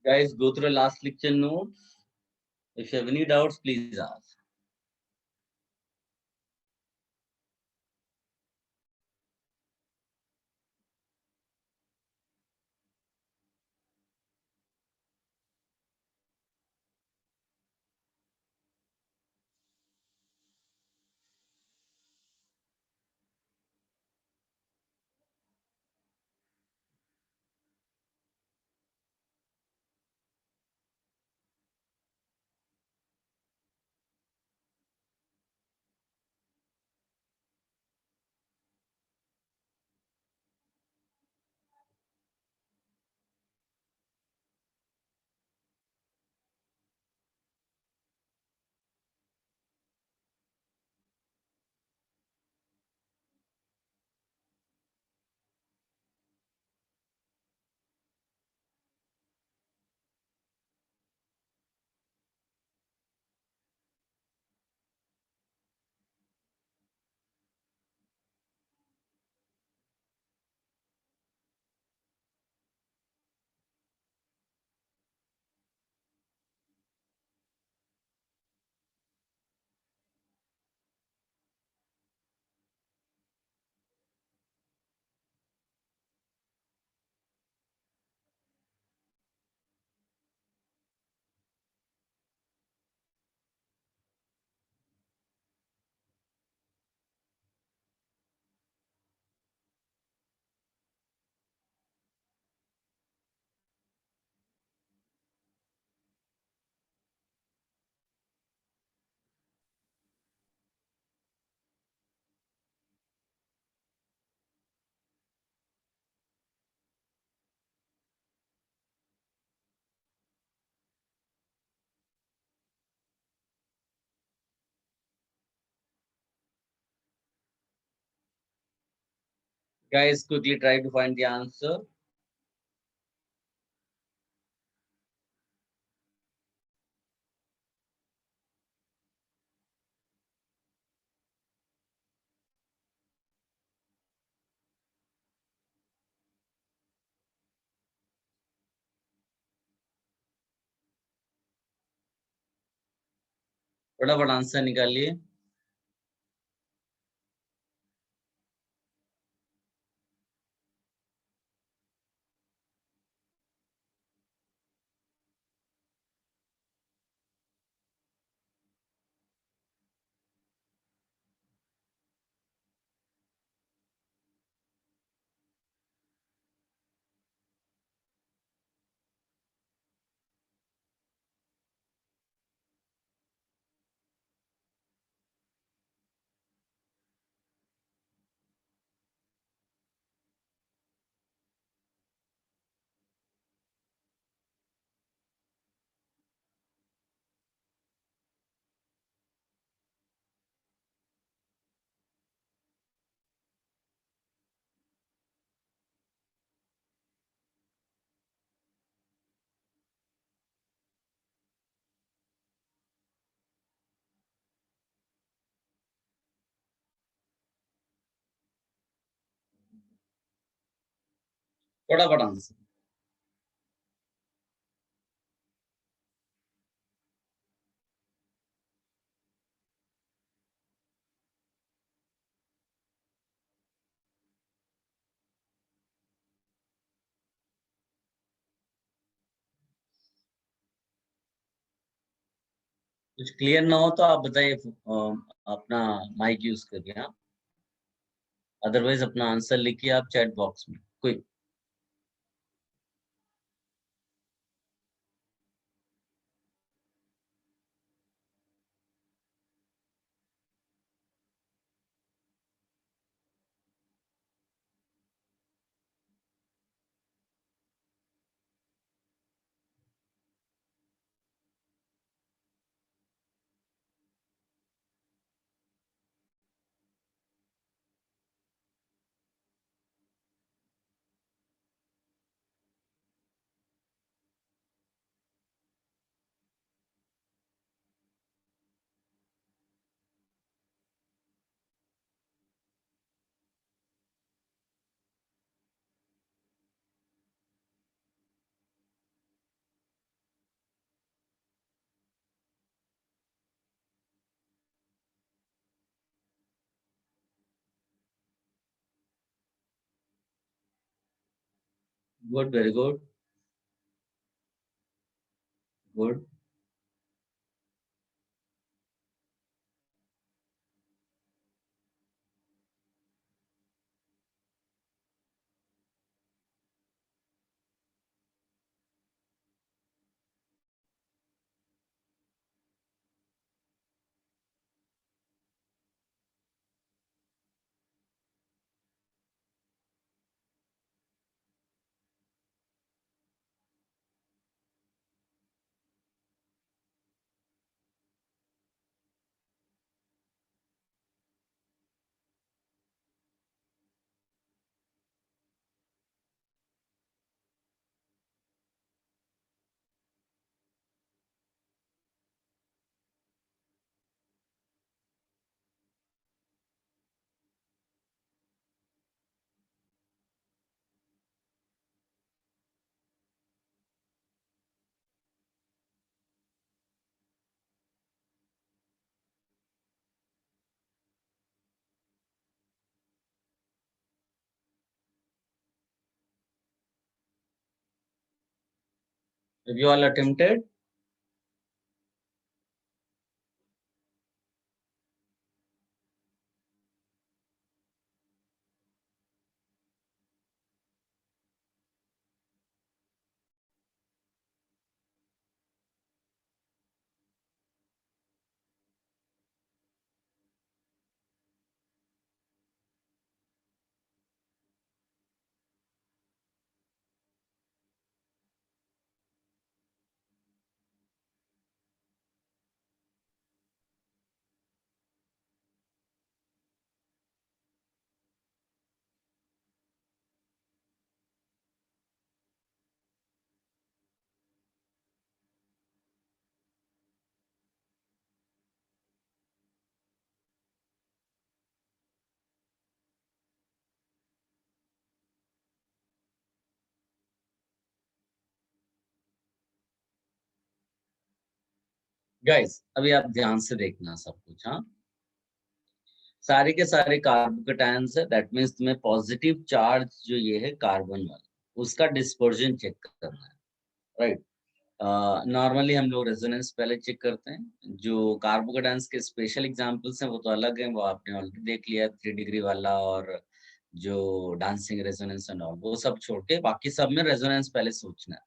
Guys, go through the last lecture notes. If you have any doubts, please ask. Guys, quickly try to find the answer. फटाफट answer निकालिए. फटाफट answer. कुछ clear ना हो तो आप बताइए, अपना माइक यूज करिए. हाँ, अदरवाइज अपना आंसर लिखिए आप चैट बॉक्स में. Quick. Good, very good, good. Have you all attempted? Guys, अभी आप ध्यान से देखना सब कुछ. हाँ, सारे के सारे कार्बोकेटायंस है. दैट मीन्स तुम्हें पॉजिटिव चार्ज जो ये है कार्बन वाला, उसका डिस्पर्जन चेक करना है, राइट. नॉर्मली हम लोग रेजोनेंस पहले चेक करते हैं. जो कार्बोकेटायंस के स्पेशल एग्जांपल्स हैं वो तो अलग हैं, वो आपने ऑलरेडी देख लिया, 3 डिग्री वाला और जो डांसिंग रेजोनेंस एंड ऑल, वो सब छोड़ के बाकी सब में रेजोनेंस पहले सोचना है.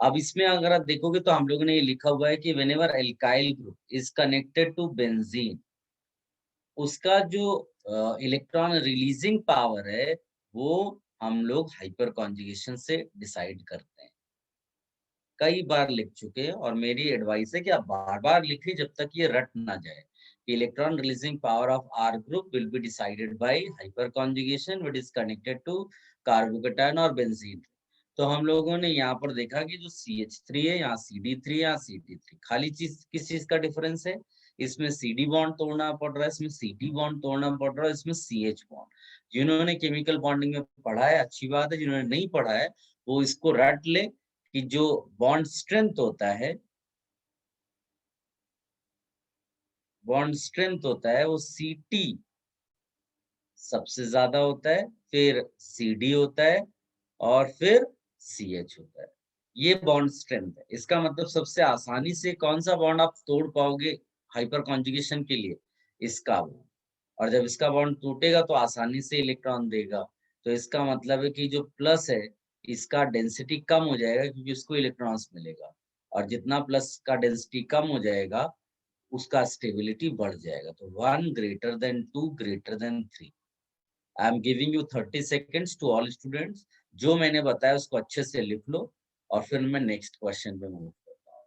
अब इसमें अगर आप देखोगे तो हम लोगों ने ये लिखा हुआ है कि whenever alkyl group is connected to benzene, उसका जो इलेक्ट्रॉन रिलीजिंग पावर है वो हम लोग हाइपर कॉन्जुगेशन से डिसाइड करते हैं. कई बार लिख चुके हैं और मेरी एडवाइस है कि आप बार-बार लिखें जब तक ये रट ना जाए. Electron releasing power of R group will be decided by hyperconjugation which is connected to carbocation और बेंजीन. तो हम लोगों ने यहाँ पर देखा कि जो CH3 है, यहाँ CD3 है, यहाँ CD3. खाली चीज किस चीज का डिफरेंस है? इसमें CD बॉन्ड तोड़ना पड़ रहा है, इसमें CD बॉन्ड तोड़ना पड़ रहा है, इसमें CH बॉन्ड. जिन्होंने केमिकल बॉन्डिंग में पढ़ा है अच्छी बात है, जिन्होंने नहीं पढ़ा है वो इसको रट ले कि जो बॉन्ड स्ट्रेंथ होता है, बॉन्ड स्ट्रेंथ होता है वो Ct सबसे ज्यादा होता है, फिर CD होता है और फिर CH होता है. ये बॉन्ड स्ट्रेंथ है. इसका मतलब सबसे आसानी से कौन सा बॉन्ड आप तोड़ पाओगे हाइपर कॉन्जुगेशन के लिए? इसका बॉन्ड. और जब इसका बॉन्ड टूटेगा तो आसानी से इलेक्ट्रॉन देगा. तो इसका मतलब है कि जो प्लस है इसका डेंसिटी कम हो जाएगा क्योंकि उसको इलेक्ट्रॉन्स मिलेगा. और जितना प्लस का डेंसिटी कम हो जाएगा उसका स्टेबिलिटी बढ़ जाएगा. तो 1 greater than 2 greater than 3. I am giving you 30 seconds to all students. जो मैंने बताया उसको अच्छे से लिख लो और फिर मैं नेक्स्ट क्वेश्चन पे मूव करता हूँ.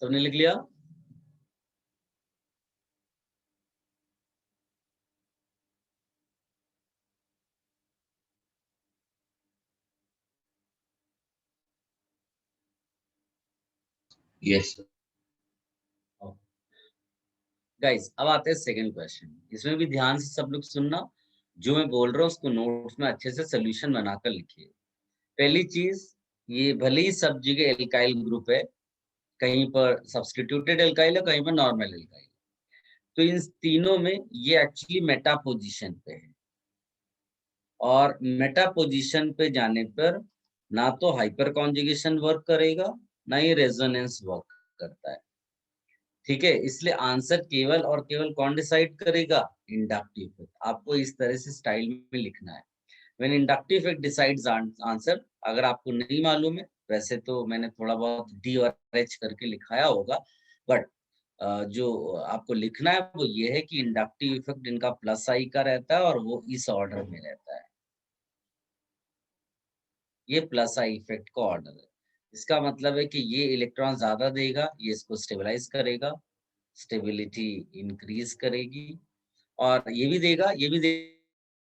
सबने लिख लिया? यस। गाइस अब आते हैं सेकंड क्वेश्चन। इसमें भी ध्यान से सब लोग सुनना, जो मैं बोल रहा हूँ उसको नोट्स में अच्छे से सोल्यूशन बनाकर लिखिए। पहली चीज, ये भले ही सब जगह एल्काइल ग्रुप है, कहीं पर सब्स्टिट्यूटेड एल्काइल है, कहीं पर नॉर्मल एल्काइल, तो इन तीनों में ये एक्चुअली मेटा पोजीशन पे है। और मेटा पोजीशन पे जाने पर ना तो हाइपर कॉन्जुगेशन वर्क करेगा, ना ही रेजोनेंस वर्क करता है। ठीक है, इसलिए आंसर केवल और केवल कौन डिसाइड करेगा? Inductive effect. आपको इस तरह से स्टाइल में लिखना है, when inductive effect decides answer. अगर आपको नहीं मालूम है, वैसे तो मैंने थोड़ा बहुत डी और एच करके लिखाया होगा, बट जो आपको लिखना है वो ये है कि इंडक्टिव इफेक्ट इनका प्लस आई का रहता है और वो इस ऑर्डर में रहता है। ये प्लस आई इफेक्ट का ऑर्डर है। इसका मतलब है कि ये इलेक्ट्रॉन ज्यादा देगा, ये इसको स्टेबलाइज करेगा, स्टेबिलिटी इंक्रीज करेगी, और ये भी देगा,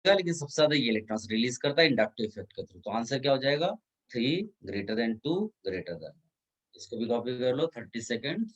लेकिन सबसे ज्यादा ये इलेक्ट्रॉन्स रिलीज करता है इंडक्टिव इफेक्ट के थ्रू। तो आंसर क्या हो जाएगा? 3 > 2 > इसको भी कॉपी कर लो, 30 सेकेंड।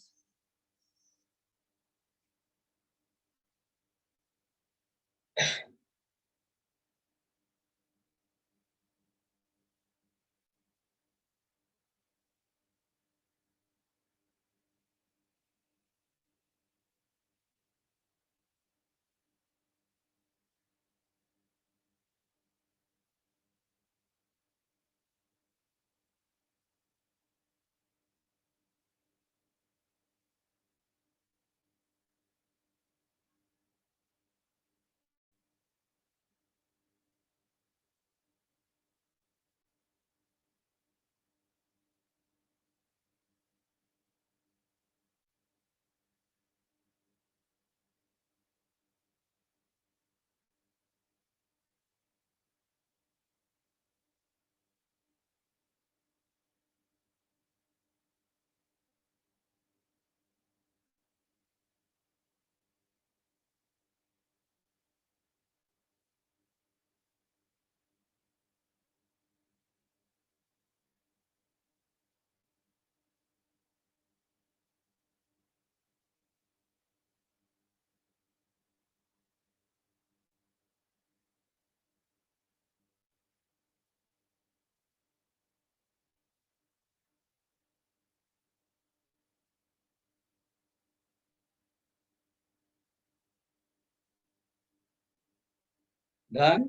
डन।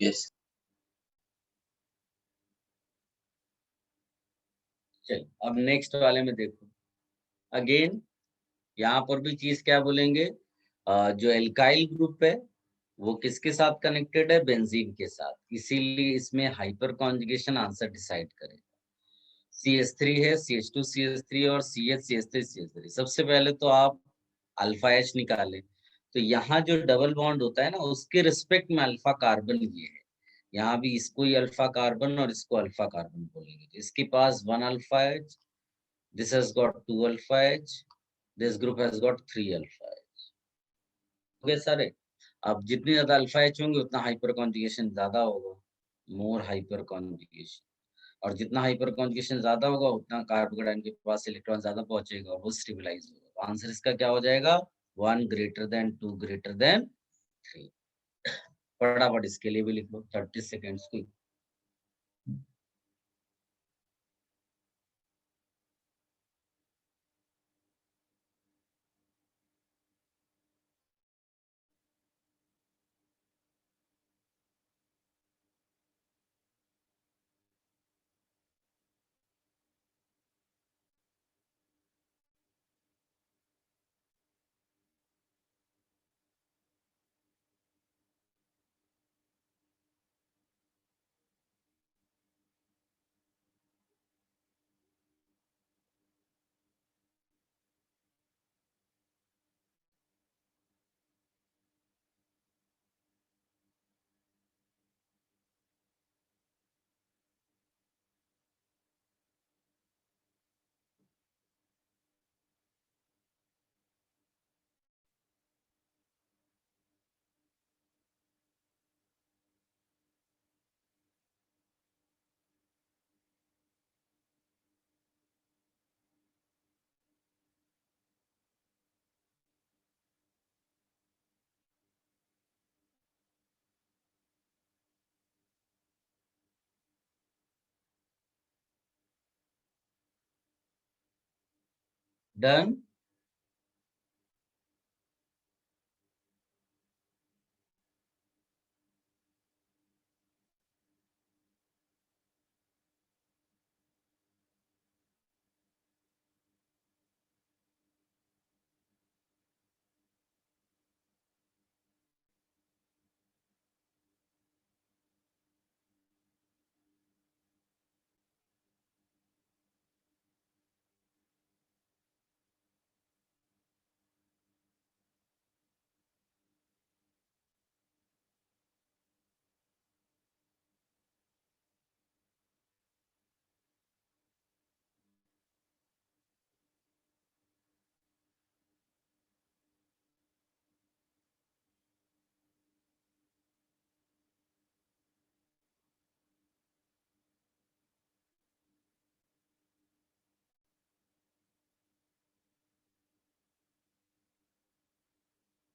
यस। चल अब नेक्स्ट वाले में देखो। अगेन यहाँ पर भी चीज क्या बोलेंगे, जो एल्काइल ग्रुप है वो किसके साथ कनेक्टेड है? बेंजीन के साथ, इसीलिए इसमें हाइपर कॉन्जुगेशन आंसर डिसाइड करेगा। CH3 है, CH2CH3 और CH3CH3। सबसे पहले तो आप अल्फा H निकालें, तो यहाँ जो डबल बॉन्ड होता है ना, उसके रिस्पेक्ट में अल्फा कार्बन ये है। यहाँ भी इसको ही अल्फा कार्बन और इसको अल्फा कार्बन बोलेंगे। तो इसके पास 1 alpha H, this has got 2 alpha H, this group has got 3 alpha H। Okay सारे। अब जितनी ज्यादा अल्फा H होंगे उतना हाइपर कॉन्जुगेशन ज्यादा होगा, मोर हाइपर कॉन्जुगेशन। और जितना हाइपर कॉन्जुगेशन ज्यादा होगा उतना कार्बोकेटाइन के पास इलेक्ट्रॉन ज्यादा पहुंचेगा और वो स्टेबलाइज होगा। तो आंसर इसका क्या हो जाएगा? 1 > 2 > 3। फटाफट इसके लिए भी लिख लो, 30 सेकेंड्स की। डन।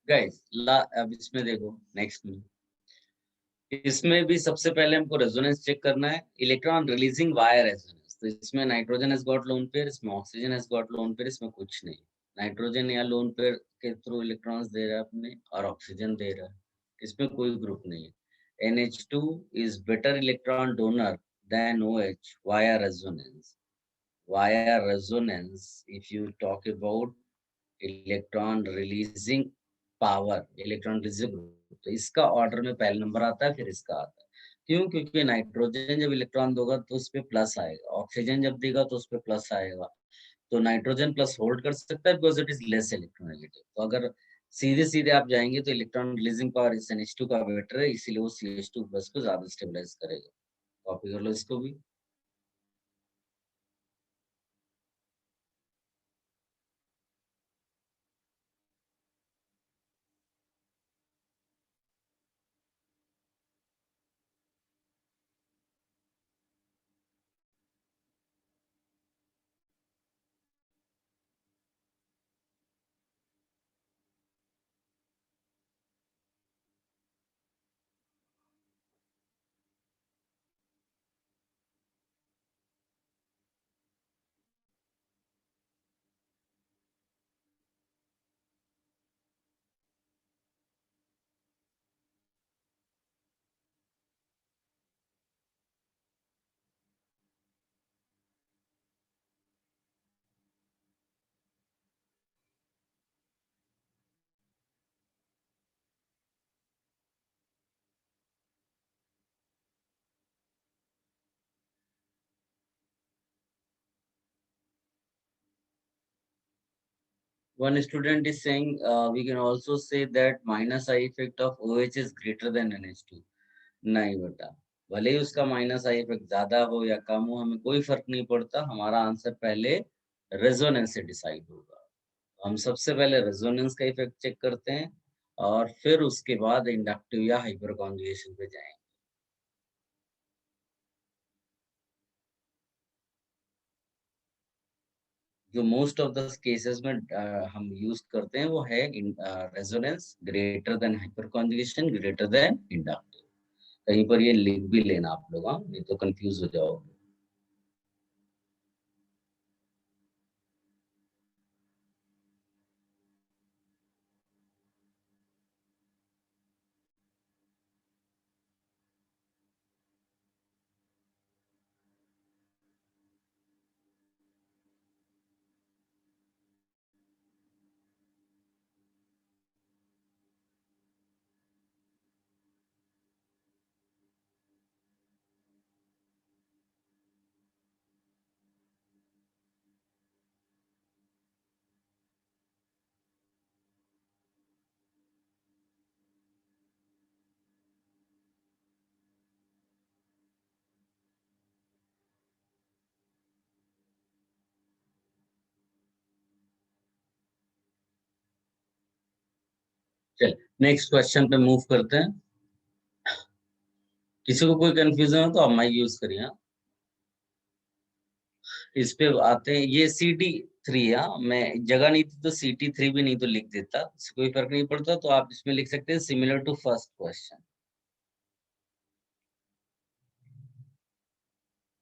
गाइस अब इसमें देखो नेक्स्ट में, इसमें भी सबसे पहले हमको रेजोनेंस चेक करना है, इलेक्ट्रॉन रिलीजिंग वायर रेजोनेंस। तो इसमें nitrogen has got lone pair, इसमें oxygen has got lone pair, इसमें कुछ नहीं। नाइट्रोजन या लोन पेयर के थ्रू इलेक्ट्रॉन्स दे रहा है अपने, और ऑक्सीजन दे रहा है, इसमें कोई ग्रुप नहीं है। NH2 is better electron donor than OH via resonance. Via resonance, if you talk about electron releasing power, electron releasing group, तो इसका ऑर्डर में पहला नंबर आता है, फिर इसका आता है। क्यों? क्योंकि नाइट्रोजन जब इलेक्ट्रॉन दोगा तो उस पर प्लस आएगा, ऑक्सीजन जब देगा तो उस पर प्लस आएगा। तो नाइट्रोजन प्लस होल्ड कर सकता है because it is less electronegative. तो अगर सीधे सीधे आप जाएंगे तो इलेक्ट्रॉन रिलीजिंग पावर NH2 का बेटर है, इसीलिए वो CH2 प्लस को ज्यादा स्टेबलाइज करेगा। कॉपी कर लो इसको भी। One student is saying we can also say that minus I effect of OH is greater than NH2. नहीं बेटा, भले ही उसका माइनस आई इफेक्ट ज्यादा हो या कम हो, हमें कोई फर्क नहीं पड़ता। हमारा आंसर पहले रेजोनेंस से डिसाइड होगा। हम सबसे पहले रेजोनेंस का इफेक्ट चेक करते हैं, और फिर उसके बाद इंडक्टिव या हाइपर कॉन्जुगेशन पे जाएंगे। जो मोस्ट ऑफ द केसेस में हम यूज करते हैं वो है resonance greater than hyper conjugation greater than inductive. कहीं पर ये लिख भी लेना आप लोग, हाँ, नहीं तो कंफ्यूज हो जाओगे। चल नेक्स्ट क्वेश्चन पे मूव करते हैं। किसी को कोई कंफ्यूजन हो तो आप माइक यूज करिए, हाँ। इस पे आते हैं, ये CD3 है, मैं जगह नहीं थी तो CT3 भी नहीं तो लिख देता, इससे कोई फर्क नहीं पड़ता। तो आप इसमें लिख सकते हैं सिमिलर टू फर्स्ट क्वेश्चन।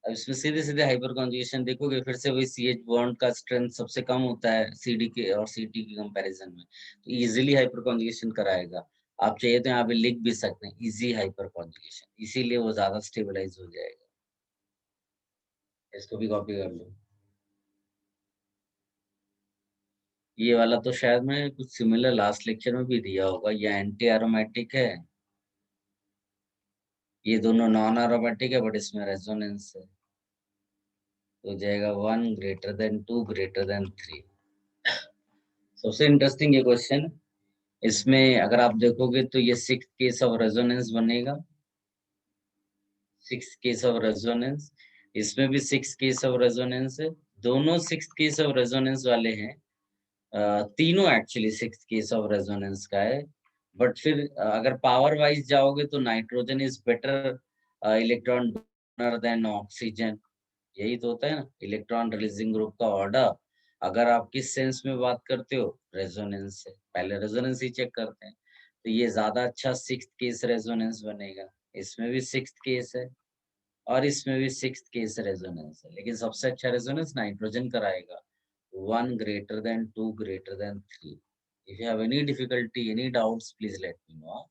अब इसमें सीधे सीधे हाइपर कॉन्जुगेशन देखोगे, फिर से वही CH बॉन्ड का स्ट्रेंथ सबसे कम होता है CD के और CT के कंपैरिजन में, तो इजीली हाइपर कॉन्जुगेशन कराएगा। आप चाहिए तो यहाँ पे लिख भी सकते हैं इजी हाइपर कॉन्जुगेशन, इसीलिए वो ज्यादा स्टेबलाइज हो जाएगा। इसको भी कॉपी कर लो। ये वाला तो शायद मैं कुछ सिमिलर लास्ट लेक्चर में भी दिया होगा। ये एंटी एरोमेटिक है, ये दोनों नॉन एरोमेटिक है, बट इसमें रेजोनेंस है, तो जाएगा 1 ग्रेटर देन 2 ग्रेटर देन 3। सबसे इंटरेस्टिंग ये क्वेश्चन, इसमें अगर आप देखोगे तो ये 6th केस ऑफ रेजोनेंस बनेगा, 6th केस ऑफ रेजोनेंस। इसमें भी 6th केस ऑफ रेजोनेंस है, दोनों 6th केस ऑफ रेजोनेंस वाले हैं। तीनों actually 6th case of resonance का है, बट फिर अगर पावर वाइज जाओगे तो nitrogen is better electron donor than oxygen. यही तो होता है ना इलेक्ट्रॉन रिलीजिंग ग्रुप का ऑर्डर। अगर आप किस सेंस में बात करते हो, रेजोनेंस से, पहले रेजोनेंस ही चेक करते हैं, तो ये ज्यादा अच्छा 6th केस रेजोनेंस बनेगा। इसमें भी 6th केस है और इसमें भी 6th केस रेजोनेंस है, लेकिन सबसे अच्छा रेजोनेंस नाइट्रोजन कराएगा, 1 greater than 2 greater than 3। If you have any difficulty, any doubts, please let me know.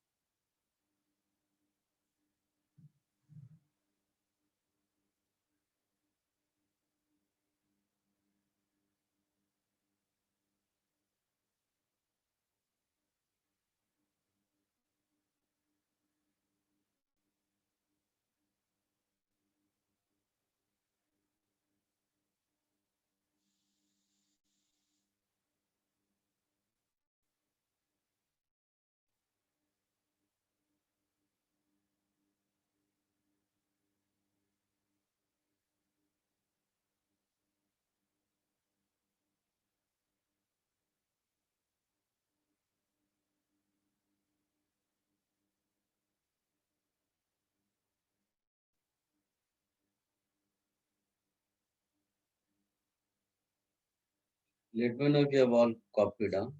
Let me know if you have all copied down.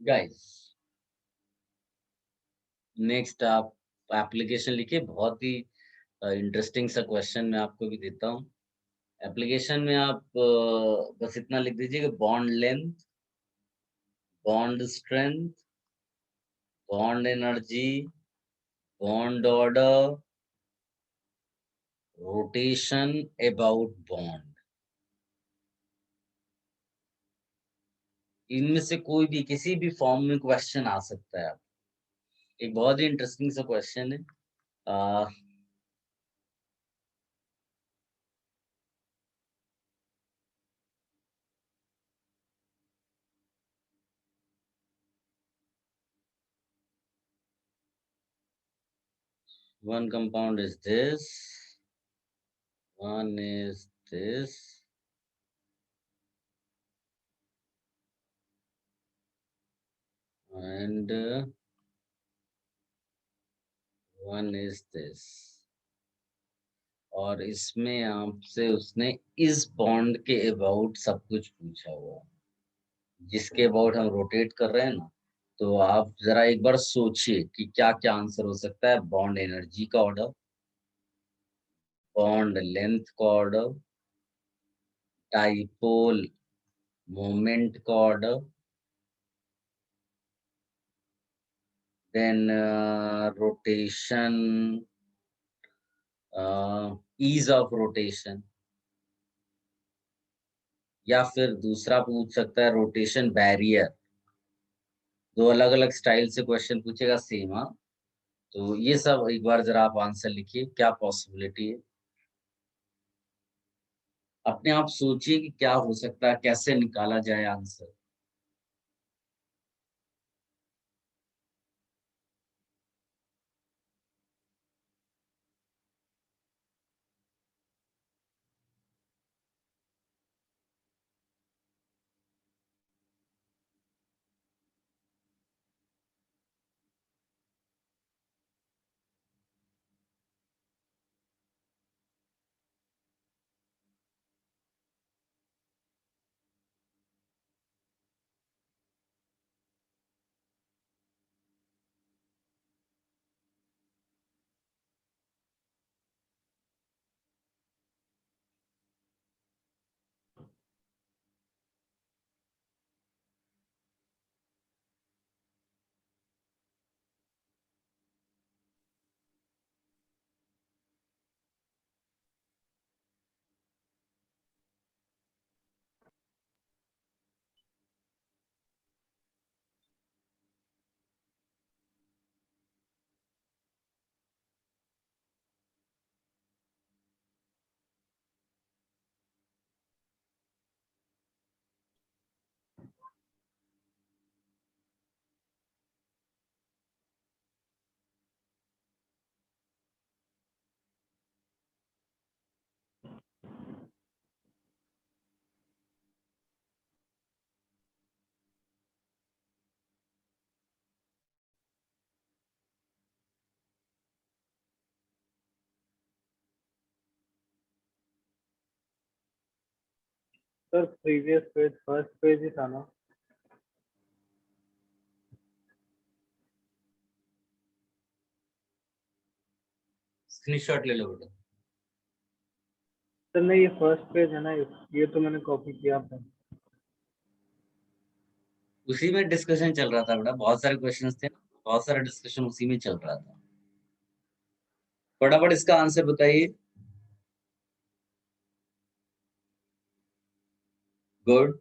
Guys, next आप application लिखिए, बहुत ही interesting सा question मैं आपको भी देता हूँ। एप्लीकेशन में आप बस इतना लिख दीजिए कि bond length, bond strength, bond energy, bond order, rotation about bond. इनमें से कोई भी किसी भी फॉर्म में क्वेश्चन आ सकता है। एक बहुत ही इंटरेस्टिंग सा क्वेश्चन है। 1 compound is this, 1 is this, and 1 is this। और इसमें आपसे उसने इस बॉन्ड के अबाउट सब कुछ पूछा हुआ, जिसके अबाउट हम रोटेट कर रहे हैं ना, तो आप जरा एक बार सोचिए कि क्या क्या आंसर हो सकता है। बॉन्ड एनर्जी का ऑर्डर, बॉन्ड लेंथ का ऑर्डर, डाइपोल मोमेंट का order, then rotation, ease of rotation, या फिर दूसरा पूछ सकता है रोटेशन बैरियर। दो अलग अलग स्टाइल से क्वेश्चन पूछेगा सेम। हाँ, तो ये सब एक बार जरा आप आंसर लिखिए, क्या पॉसिबिलिटी है। अपने आप सोचिए कि क्या हो सकता है, कैसे निकाला जाए answer. Sir previous page first page ही था ना? स्क्रीनशॉट ले लो बेटा। सर नहीं, ये फर्स्ट पेज है ना, ये तो मैंने कॉपी किया था। उसी में डिस्कशन चल रहा था बेटा, बहुत सारे क्वेश्चंस थे ना, बहुत सारा डिस्कशन उसी में चल रहा था। फटाफट इसका आंसर बताइए। गुड।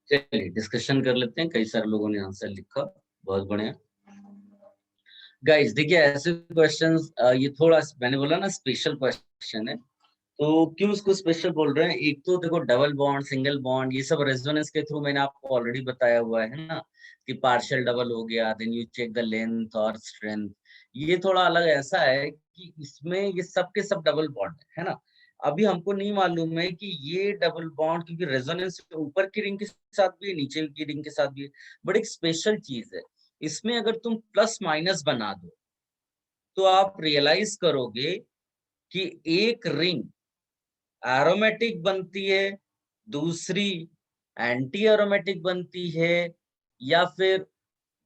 चलिए डिस्कशन कर लेते हैं, कई सारे लोगों ने आंसर लिखा, बहुत बढ़िया। गाइस देखिए ऐसे क्वेश्चंस, ये थोड़ा मैंने बोला ना स्पेशल क्वेश्चन है, तो क्यों उसको स्पेशल बोल रहे हैं? एक तो देखो डबल बॉन्ड, सिंगल बॉन्ड, ये सब रेजोनेंस के थ्रू मैंने आपको ऑलरेडी बताया हुआ है ना, कि पार्शियल डबल हो गया, then you check the length और स्ट्रेंथ। ये थोड़ा अलग ऐसा है कि इसमें ये सब के सब डबल बॉन्ड है ना। अभी हमको नहीं मालूम है कि ये डबल बॉन्ड, क्योंकि रेजोनेंस ऊपर की रिंग के साथ भी है, नीचे की रिंग के साथ भी है, बट एक स्पेशल चीज है। इसमें अगर तुम प्लस माइनस बना दो तो आप रियलाइज करोगे कि एक रिंग एरोमेटिक बनती है, दूसरी एंटी एरोमेटिक बनती है, या फिर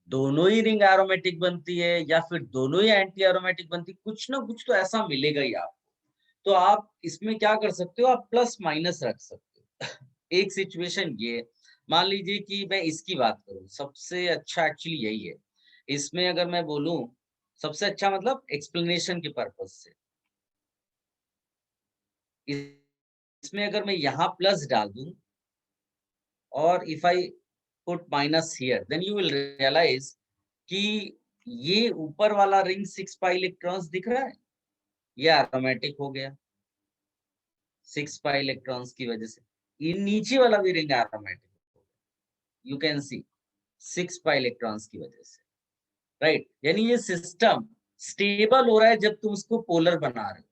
दोनों ही रिंग एरोमेटिक बनती है, या फिर दोनों ही एंटी एरोमेटिक बनती है। कुछ ना कुछ तो ऐसा मिलेगा ही आपको। तो आप इसमें क्या कर सकते हो, आप प्लस माइनस रख सकते हो। एक सिचुएशन ये, मान लीजिए कि मैं इसकी बात करूं, सबसे अच्छा एक्चुअली यही है। इसमें अगर मैं बोलूं सबसे अच्छा, मतलब एक्सप्लेनेशन के पर्पज से, इसमें अगर मैं यहाँ प्लस डाल दूं और if I put minus here, then you will realize कि ये ऊपर वाला रिंग 6 पाई इलेक्ट्रॉन्स दिख रहा है, ये एरोमेटिक हो गया 6 पाई इलेक्ट्रॉन्स की वजह से। ये नीचे वाला भी रिंग एरोमेटिक हो गया, you can see 6 pi electrons की वजह से, राइट। यानी ये सिस्टम स्टेबल हो रहा है जब तुम उसको पोलर बना रहे हो।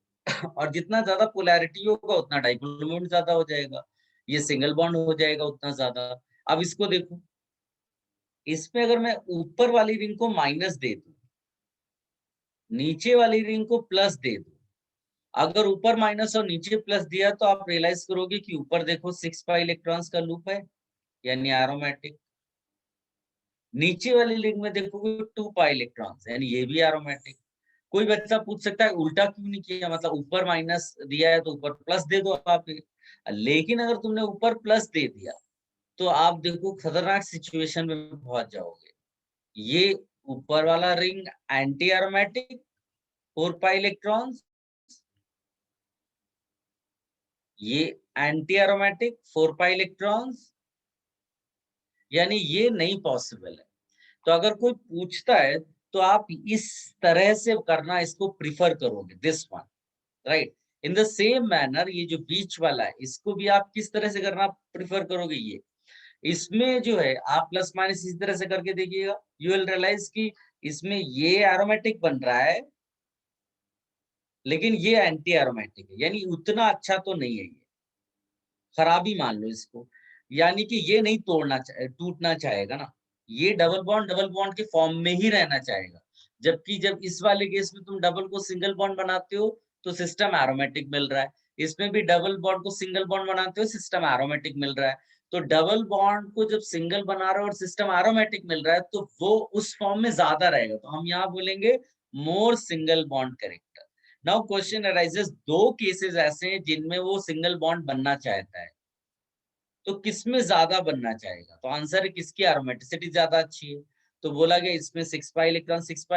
और जितना ज्यादा पोलैरिटी होगा उतना डाइपोल मोमेंट ज्यादा हो जाएगा, ये सिंगल बॉन्ड हो जाएगा उतना ज्यादा। अब इसको देखो, इसमें अगर मैं ऊपर वाली रिंग को माइनस दे दूं, नीचे वाली रिंग को प्लस दे दूं, अगर ऊपर माइनस और नीचे प्लस दिया तो आप रियलाइज करोगे कि ऊपर देखो 6 पाई इलेक्ट्रॉन्स का लूप है, यानी एरोमेटिक। नीचे वाली रिंग में देखोगे 2 पाई इलेक्ट्रॉन्स, यानी ये भी एरोमेटिक। कोई बच्चा पूछ सकता है उल्टा क्यों नहीं किया, मतलब ऊपर माइनस दिया है तो ऊपर प्लस दे दो आप। लेकिन अगर तुमने ऊपर प्लस दे दिया तो आप देखो खतरनाक सिचुएशन में पहुंच जाओगे। ये ऊपर वाला ring anti aromatic 4 pi electrons, ये एंटी एरोमेटिक 4 पाई इलेक्ट्रॉन्स, यानी ये नहीं पॉसिबल है। तो अगर कोई पूछता है तो आप इस तरह से करना इसको प्रिफर करोगे, this one, right. In the same manner ये जो बीच वाला है इसको भी आप किस तरह से करना प्रिफर करोगे, ये इसमें जो है आप प्लस माइनस इस तरह से करके देखिएगा, यू विल रियलाइज कि इसमें ये एरोमेटिक बन रहा है लेकिन ये एंटी एरोमेटिक है, यानी उतना अच्छा तो नहीं है, ये खराबी मान लो इसको। यानी कि ये नहीं टूटना चाहेगा ना, ये डबल बॉन्ड के फॉर्म में ही रहना चाहेगा। जबकि जब इस वाले केस में तुम डबल को सिंगल बॉन्ड बनाते हो तो सिस्टम एरोमेटिक मिल रहा है, इसमें भी डबल बॉन्ड को सिंगल बॉन्ड बनाते हो सिस्टम एरोमेटिक मिल रहा है। तो डबल बॉन्ड को जब सिंगल बना रहे हो और सिस्टम एरोमेटिक मिल रहा है तो वो उस फॉर्म में ज्यादा रहेगा, तो हम यहाँ बोलेंगे more single bond character. Now question arises, दो केसेस ऐसे हैं जिनमें वो सिंगल बॉन्ड बनना चाहता है, तो किसमें ज्यादा बनना चाहेगा? तो आंसर है किसकी एरोमेटिसिटी ज्यादा अच्छी है। तो बोला गया इसमें 6 पाई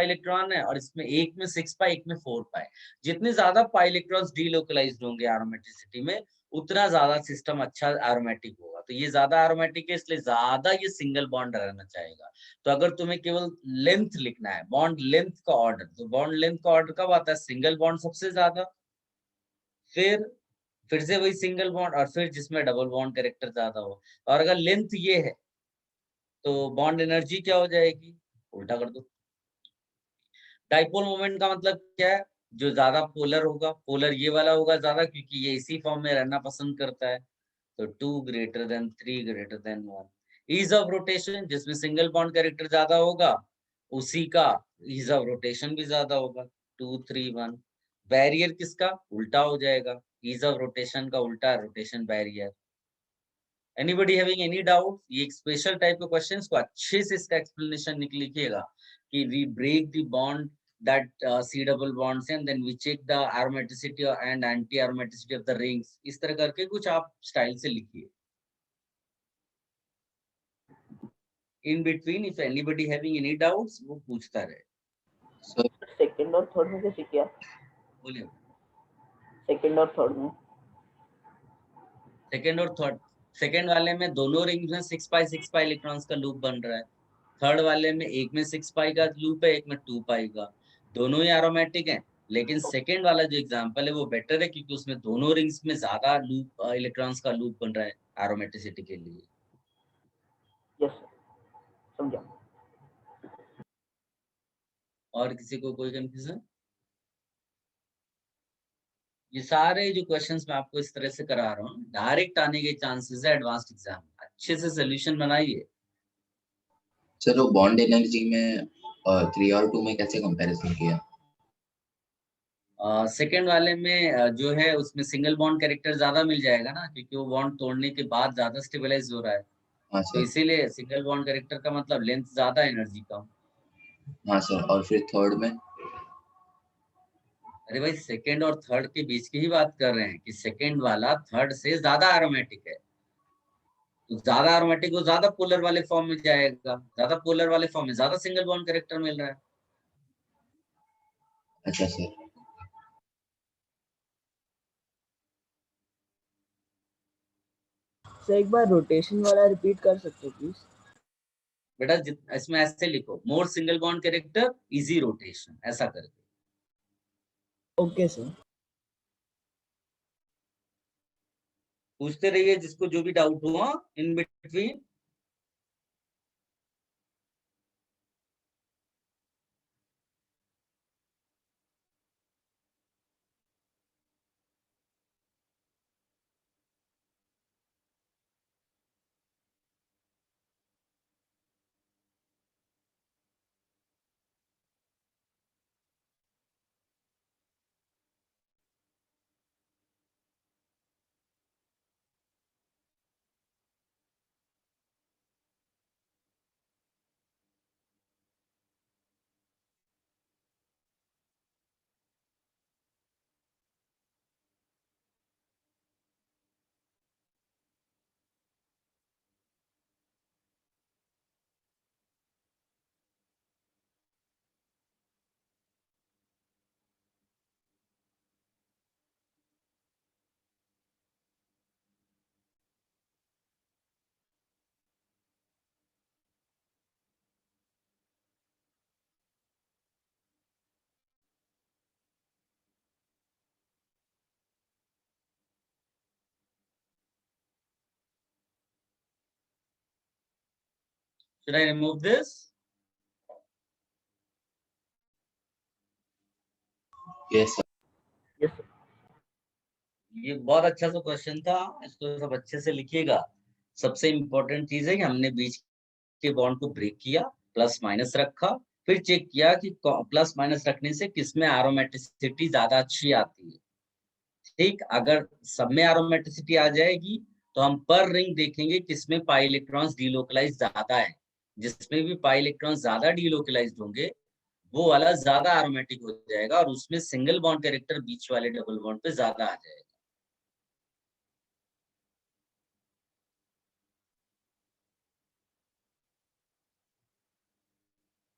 इलेक्ट्रॉन है और इसमें एक में 6 पाई, एक में 4 पाई। जितने ज्यादा पाई इलेक्ट्रॉन्स डीलोकलाइज्ड होंगे एरोमेटिसिटी में, उतना ज्यादा सिस्टम अच्छा एरोमेटिक होगा। तो ये ज्यादा एरोमेटिक है इसलिए ज्यादा ये सिंगल बॉन्ड रहना चाहेगा। तो अगर तुम्हें केवल लेंथ लिखना है, बॉन्ड लेंथ का ऑर्डर, तो बॉन्ड लेंथ का ऑर्डर कब आता है? सिंगल बॉन्ड सबसे ज्यादा, फिर से वही सिंगल बॉन्ड, और फिर जिसमें डबल बॉन्ड कैरेक्टर ज्यादा हो। और अगर लेंथ ये है तो बॉन्ड एनर्जी क्या हो जाएगी? उल्टा कर दो। डाइपोल मोमेंट का मतलब क्या है? जो ज्यादा पोलर होगा, पोलर ये वाला होगा ज्यादा, क्योंकि ये इसी फॉर्म में रहना पसंद करता है। तो 2 greater than 3 greater than 1। Ease of rotation, जिसमें सिंगल बॉन्ड कैरेक्टर ज्यादा होगा उसी का ईज ऑफ रोटेशन भी ज्यादा होगा, 2 3 1। बैरियर किसका उल्टा हो जाएगा? ईज ऑफ रोटेशन का उल्टा rotation barrier. Anybody having any doubt? ये एक स्पेशल टाइप के क्वेश्चंस को अच्छे से इसका एक्सप्लेनेशन लिखिएगा कि we break the bond that C double bonds and then we check the aromaticity and anti aromaticity of the rings। इस तरह करके कुछ आप स्टाइल से लिखिए। In between if anybody having any doubts वो पूछता रहे। सर सेकंड और थर्ड में कैसे किया? बोलिए। सेकंड और थर्ड में, सेकंड और थर्ड, सेकंड वाले में दोनों रिंग्स में 6 पाई इलेक्ट्रॉन्स का लूप बन रहा है, थर्ड वाले में एक में 6 पाई का लूप है, एक में 2 पाई का, दोनों ही एरोमेटिक हैं। लेकिन सेकेंड वाला जो एग्जांपल है वो बेटर है क्योंकि उसमें दोनों रिंग्स में ज्यादा लूप इलेक्ट्रॉन्स का लूप बन रहा है एरोमेटिसिटी के लिए। यस सर, समझा। और किसी को कोई कंफ्यूजन? ये सारे जो क्वेश्चंस मैं आपको इस तरह से करा रहा हूँ, डायरेक्ट आने के चांसेस है एडवांस्ड एग्जाम। अच्छे से सोल्यूशन बनाइए। सर वो बॉन्ड एनर्जी में 3 और 2 में कैसे कंपैरिजन किया? सेकेंड वाले में जो है उसमें सिंगल बॉन्ड कैरेक्टर ज्यादा मिल जाएगा ना, क्योंकि वो बॉन्ड तोड़ने के बाद ज्यादा स्टेबलाइज हो रहा है। हाँ तो सर। इसीलिए सिंगल बॉन्ड कैरेक्टर का मतलब लेंथ ज्यादा, एनर्जी कम। हाँ सर, और फिर थर्ड में? अरे भाई सेकेंड और थर्ड के बीच की ही बात कर रहे हैं कि सेकेंड वाला थर्ड से ज्यादा एरोमेटिक है। तो ज्यादा एरोमेटिक वो ज्यादा पोलर वाले फॉर्म में जाएगा, ज्यादा पोलर वाले फॉर्म में ज्यादा सिंगल बॉन्ड कैरेक्टर मिल रहा है। अच्छा सर। सर एक बार रोटेशन वाला रिपीट कर सकते हो प्लीज? बेटा इसमें ऐसे लिखो, more single bond character easy rotation, ऐसा करके। Okay sir. पूछते रहिए जिसको जो भी डाउट हुआ in between. Should I remove this? Yes sir. Yes sir. ये बहुत अच्छा सा क्वेश्चन था, इसको सब अच्छे से लिखिएगा। सबसे इम्पोर्टेंट चीज है कि हमने बीच के बॉन्ड को ब्रेक किया, प्लस माइनस रखा, फिर चेक किया कि प्लस माइनस रखने से किसमें एरोमेटिसिटी ज्यादा अच्छी आती है। ठीक, अगर सब में एरोमेटिसिटी आ जाएगी तो हम पर रिंग देखेंगे किसमें पाई इलेक्ट्रॉन्स डीलोकलाइज ज्यादा है। जिसमें भी पाई इलेक्ट्रॉन्स ज्यादा डीलोकलाइज्ड होंगे वो वाला ज्यादा एरोमेटिक हो जाएगा और उसमें सिंगल बॉन्ड कैरेक्टर बीच वाले डबल बॉन्ड पे ज्यादा आ जाएगा।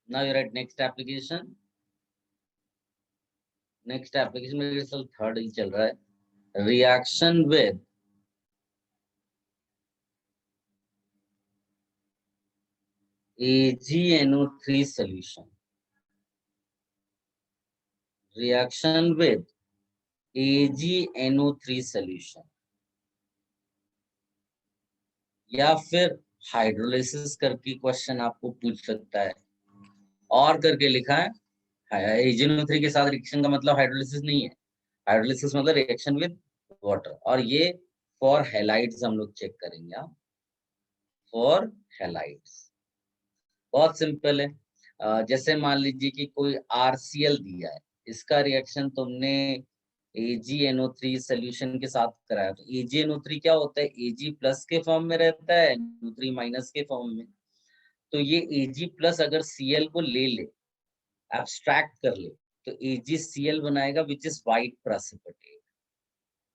Now you're at next application. Next application मेरे साथ थर्ड ही चल रहा है, reaction with AgNO3 solution. Reaction with AgNO3 solution या फिर हाइड्रोलिसिस करके क्वेश्चन आपको पूछ सकता है। और करके लिखा है, AgNO3 के साथ रिएक्शन का मतलब हाइड्रोलिसिस नहीं है। हाइड्रोलिसिस मतलब रिएक्शन विद वाटर। और ये फॉर हैलाइड्स हम लोग चेक करेंगे। आप फॉर हैलाइड्स बहुत सिंपल है। जैसे मान लीजिए कि कोई RCl दिया है, इसका रिएक्शन तुमने AgNO3 सोल्यूशन के साथ कराया, तो AgNO3 क्या होता है, Ag प्लस के फॉर्म में रहता है, NO3 माइनस के फॉर्म में। तो ये Ag प्लस अगर Cl को ले ले, एब्स्ट्रैक्ट कर ले, तो AgCl बनाएगा विच इज व्हाइट प्रेसिपिटेट।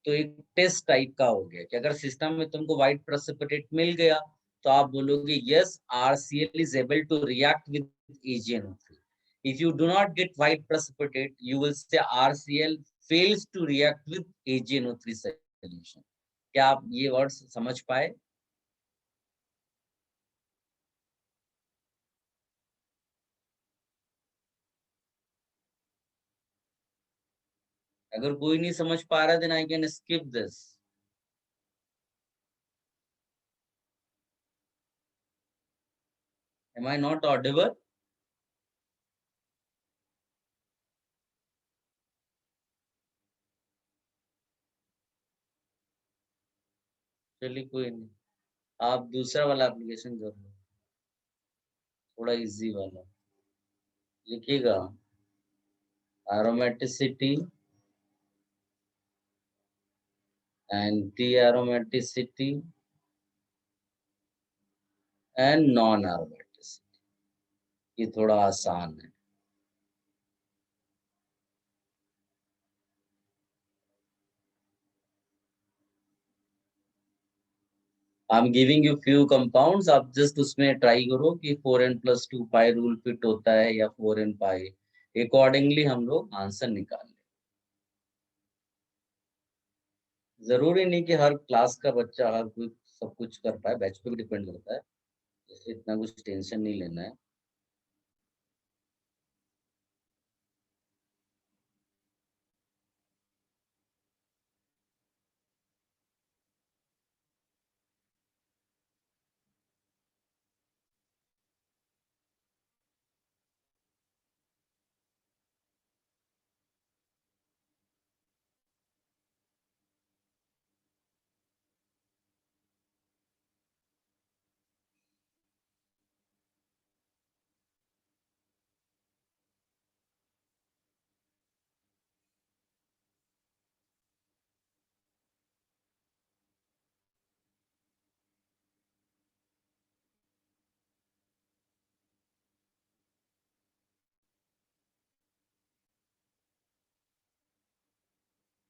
तो एक टेस्ट टाइप का हो गया कि अगर सिस्टम में तुमको व्हाइट प्रेसिपिटेट मिल गया तो आप बोलोगे yes RCl is able to react with AgNO3. If you do not get white precipitate, you will say RCl fails to react with AgNO3 solution. क्या आप ये वर्ड्स समझ पाए? अगर कोई नहीं समझ पा रहा then I can skip this. Am I not audible? चलिए कोई नहीं, आप दूसरा वाला एप्लीकेशन कर लो, थोड़ा इजी वाला। लिखिएगा aromaticity and de-aromaticity and non-aromaticity। ये थोड़ा आसान है। आई am giving you few compounds, आप जस्ट उसमें ट्राई करो कि 4n+2 पाई रूल फिट होता है या 4n पाई, अकॉर्डिंगली हम लोग आंसर निकाल लें। जरूरी नहीं कि हर क्लास का बच्चा हर कोई सब कुछ कर पाए, बैच पे भी डिपेंड करता है, इसलिए इतना कुछ टेंशन नहीं लेना है।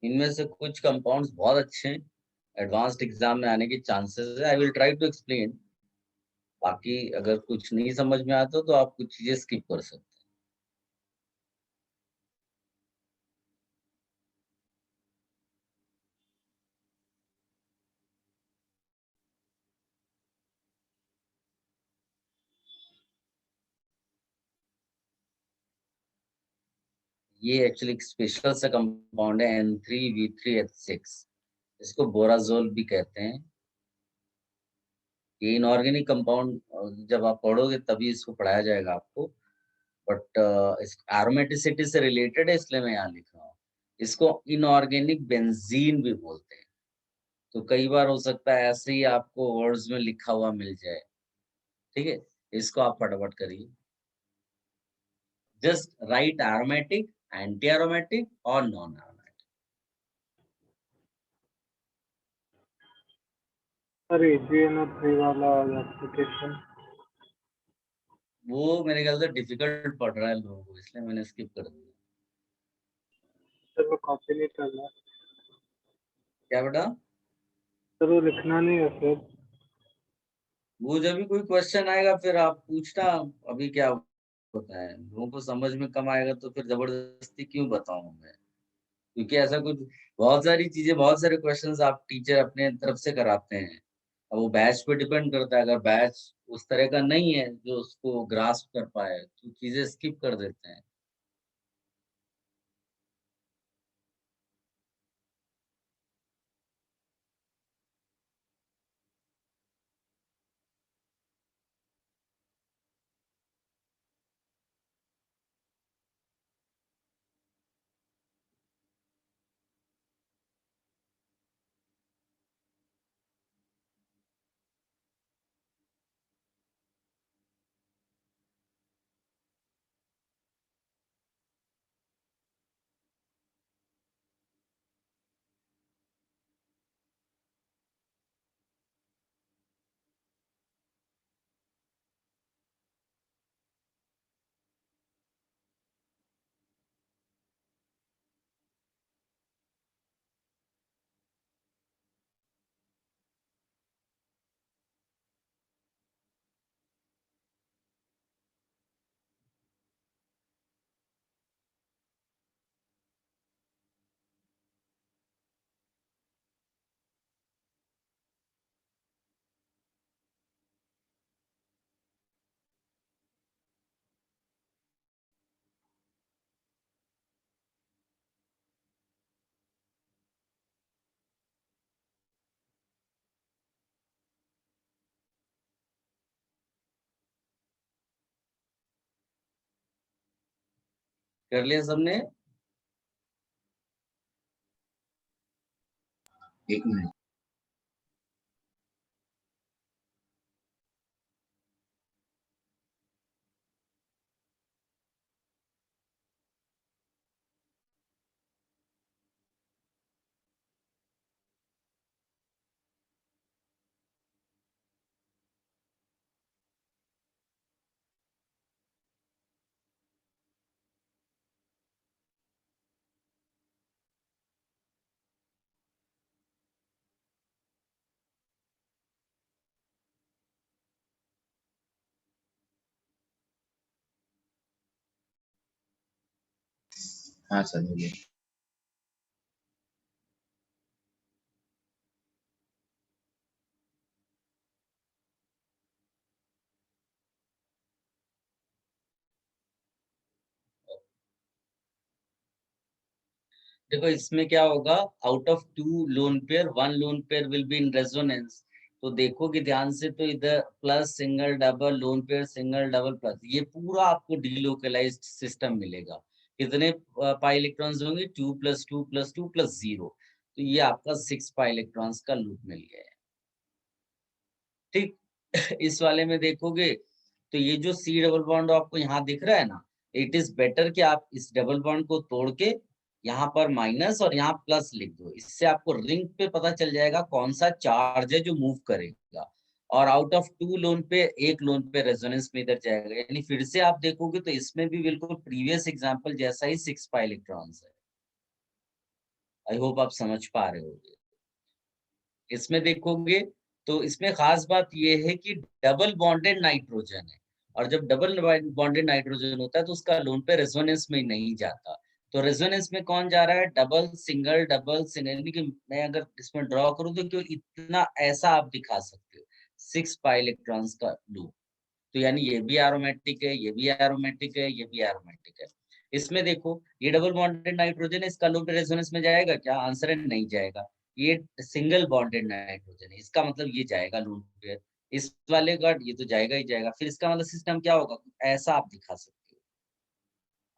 इनमें से कुछ कंपाउंड्स बहुत अच्छे हैं, एडवांस्ड एग्जाम में आने के चांसेस है। I will try to explain, बाकी अगर कुछ नहीं समझ में आता तो आप कुछ चीजें स्किप कर सकते हैं। ये एक्चुअली एक स्पेशल सा कंपाउंड है N3V3H6, इसको बोराजोल भी कहते हैं। ये इनऑर्गेनिक कंपाउंड जब आप पढ़ोगे तभी इसको पढ़ाया जाएगा आपको, बट इस एरोमेटिसिटी से रिलेटेड है इसलिए मैं यहाँ लिख रहा हूँ। इसको इनऑर्गेनिक बेंजीन भी बोलते हैं। तो कई बार हो सकता है ऐसे ही आपको वर्ड्स में लिखा हुआ मिल जाए, ठीक है, इसको आप फटाफट करिए। Just right aromatic, anti aromatic और नॉन एरोमेटिक। सर AgNO3 वाला एप्लीकेशन वो मेरे ख्याल से डिफिकल्ट पड़ रहा है लोगों को, इसलिए मैंने स्किप कर दिया। सर वो कॉपी नहीं करना, क्या बेटा? सर वो लिखना नहीं है सर। वो जब भी कोई क्वेश्चन आएगा फिर आप पूछना, अभी क्या होता है, लोगों को समझ में कम आएगा तो फिर जबरदस्ती क्यों बताऊं मैं, क्योंकि ऐसा कुछ बहुत सारी चीजें, बहुत सारे क्वेश्चंस आप टीचर अपने तरफ से कराते हैं। अब वो बैच पे डिपेंड करता है, अगर बैच उस तरह का नहीं है जो उसको ग्रास्प कर पाए तो चीजें स्किप कर देते हैं। कर लिया सबने? एक मिनट। हाँ सर हो गया। देखो इसमें क्या होगा, out of 2 lone pair 1 lone pair will be in resonance. तो देखोगे ध्यान से तो इधर plus single double lone pair single double plus, ये पूरा आपको डीलोकलाइज्ड सिस्टम मिलेगा। कितने पाई इलेक्ट्रॉन्स होंगे? 2 + 2 + 2 + 0। तो ये आपका 6 पाई इलेक्ट्रॉन्स का लूप मिल गया है। ठीक इस वाले में देखोगे तो ये जो सी डबल बॉन्ड आपको यहाँ दिख रहा है ना, इट इज बेटर कि आप इस डबल बॉन्ड को तोड़ के यहाँ पर माइनस और यहाँ प्लस लिख दो। इससे आपको रिंग पे पता चल जाएगा कौन सा चार्ज है जो मूव करेगा। और आउट ऑफ 2 लोन पे 1 लोन पे रेजोनेंस में इधर जाएगा। यानी फिर से आप देखोगे तो इसमें भी बिल्कुल प्रीवियस एग्जांपल जैसा ही 6 पाई इलेक्ट्रॉन्स है। आई होप आप समझ पा रहे होगे। इसमें देखोगे तो इसमें खास बात ये है कि डबल बॉन्डेड नाइट्रोजन है, और जब डबल बॉन्डेड नाइट्रोजन होता है तो उसका लोन पे रेजोनेंस में नहीं जाता। तो रेजोनेंस में कौन जा रहा है? Double single double single. यानी कि मैं अगर इसमें ड्रॉ करूं तो क्यों इतना ऐसा आप दिखा सकते हो 6 पाई इलेक्ट्रॉन्स का लूप। तो यानी ये भी एरोमेटिक है, ये भी एरोमेटिक है, ये भी एरोमेटिक है। इसमें देखो ये डबल बॉन्डेड नाइट्रोजन है, इसका लूप रेजोनेंस में जाएगा क्या? आंसर है नहीं जाएगा। ये सिंगल बॉन्डेड नाइट्रोजन है, इसका मतलब ये जाएगा लूप पेयर। इस वाले का ये तो जाएगा ही जाएगा। फिर इसका मतलब सिस्टम क्या होगा? ऐसा आप दिखा सकते हो।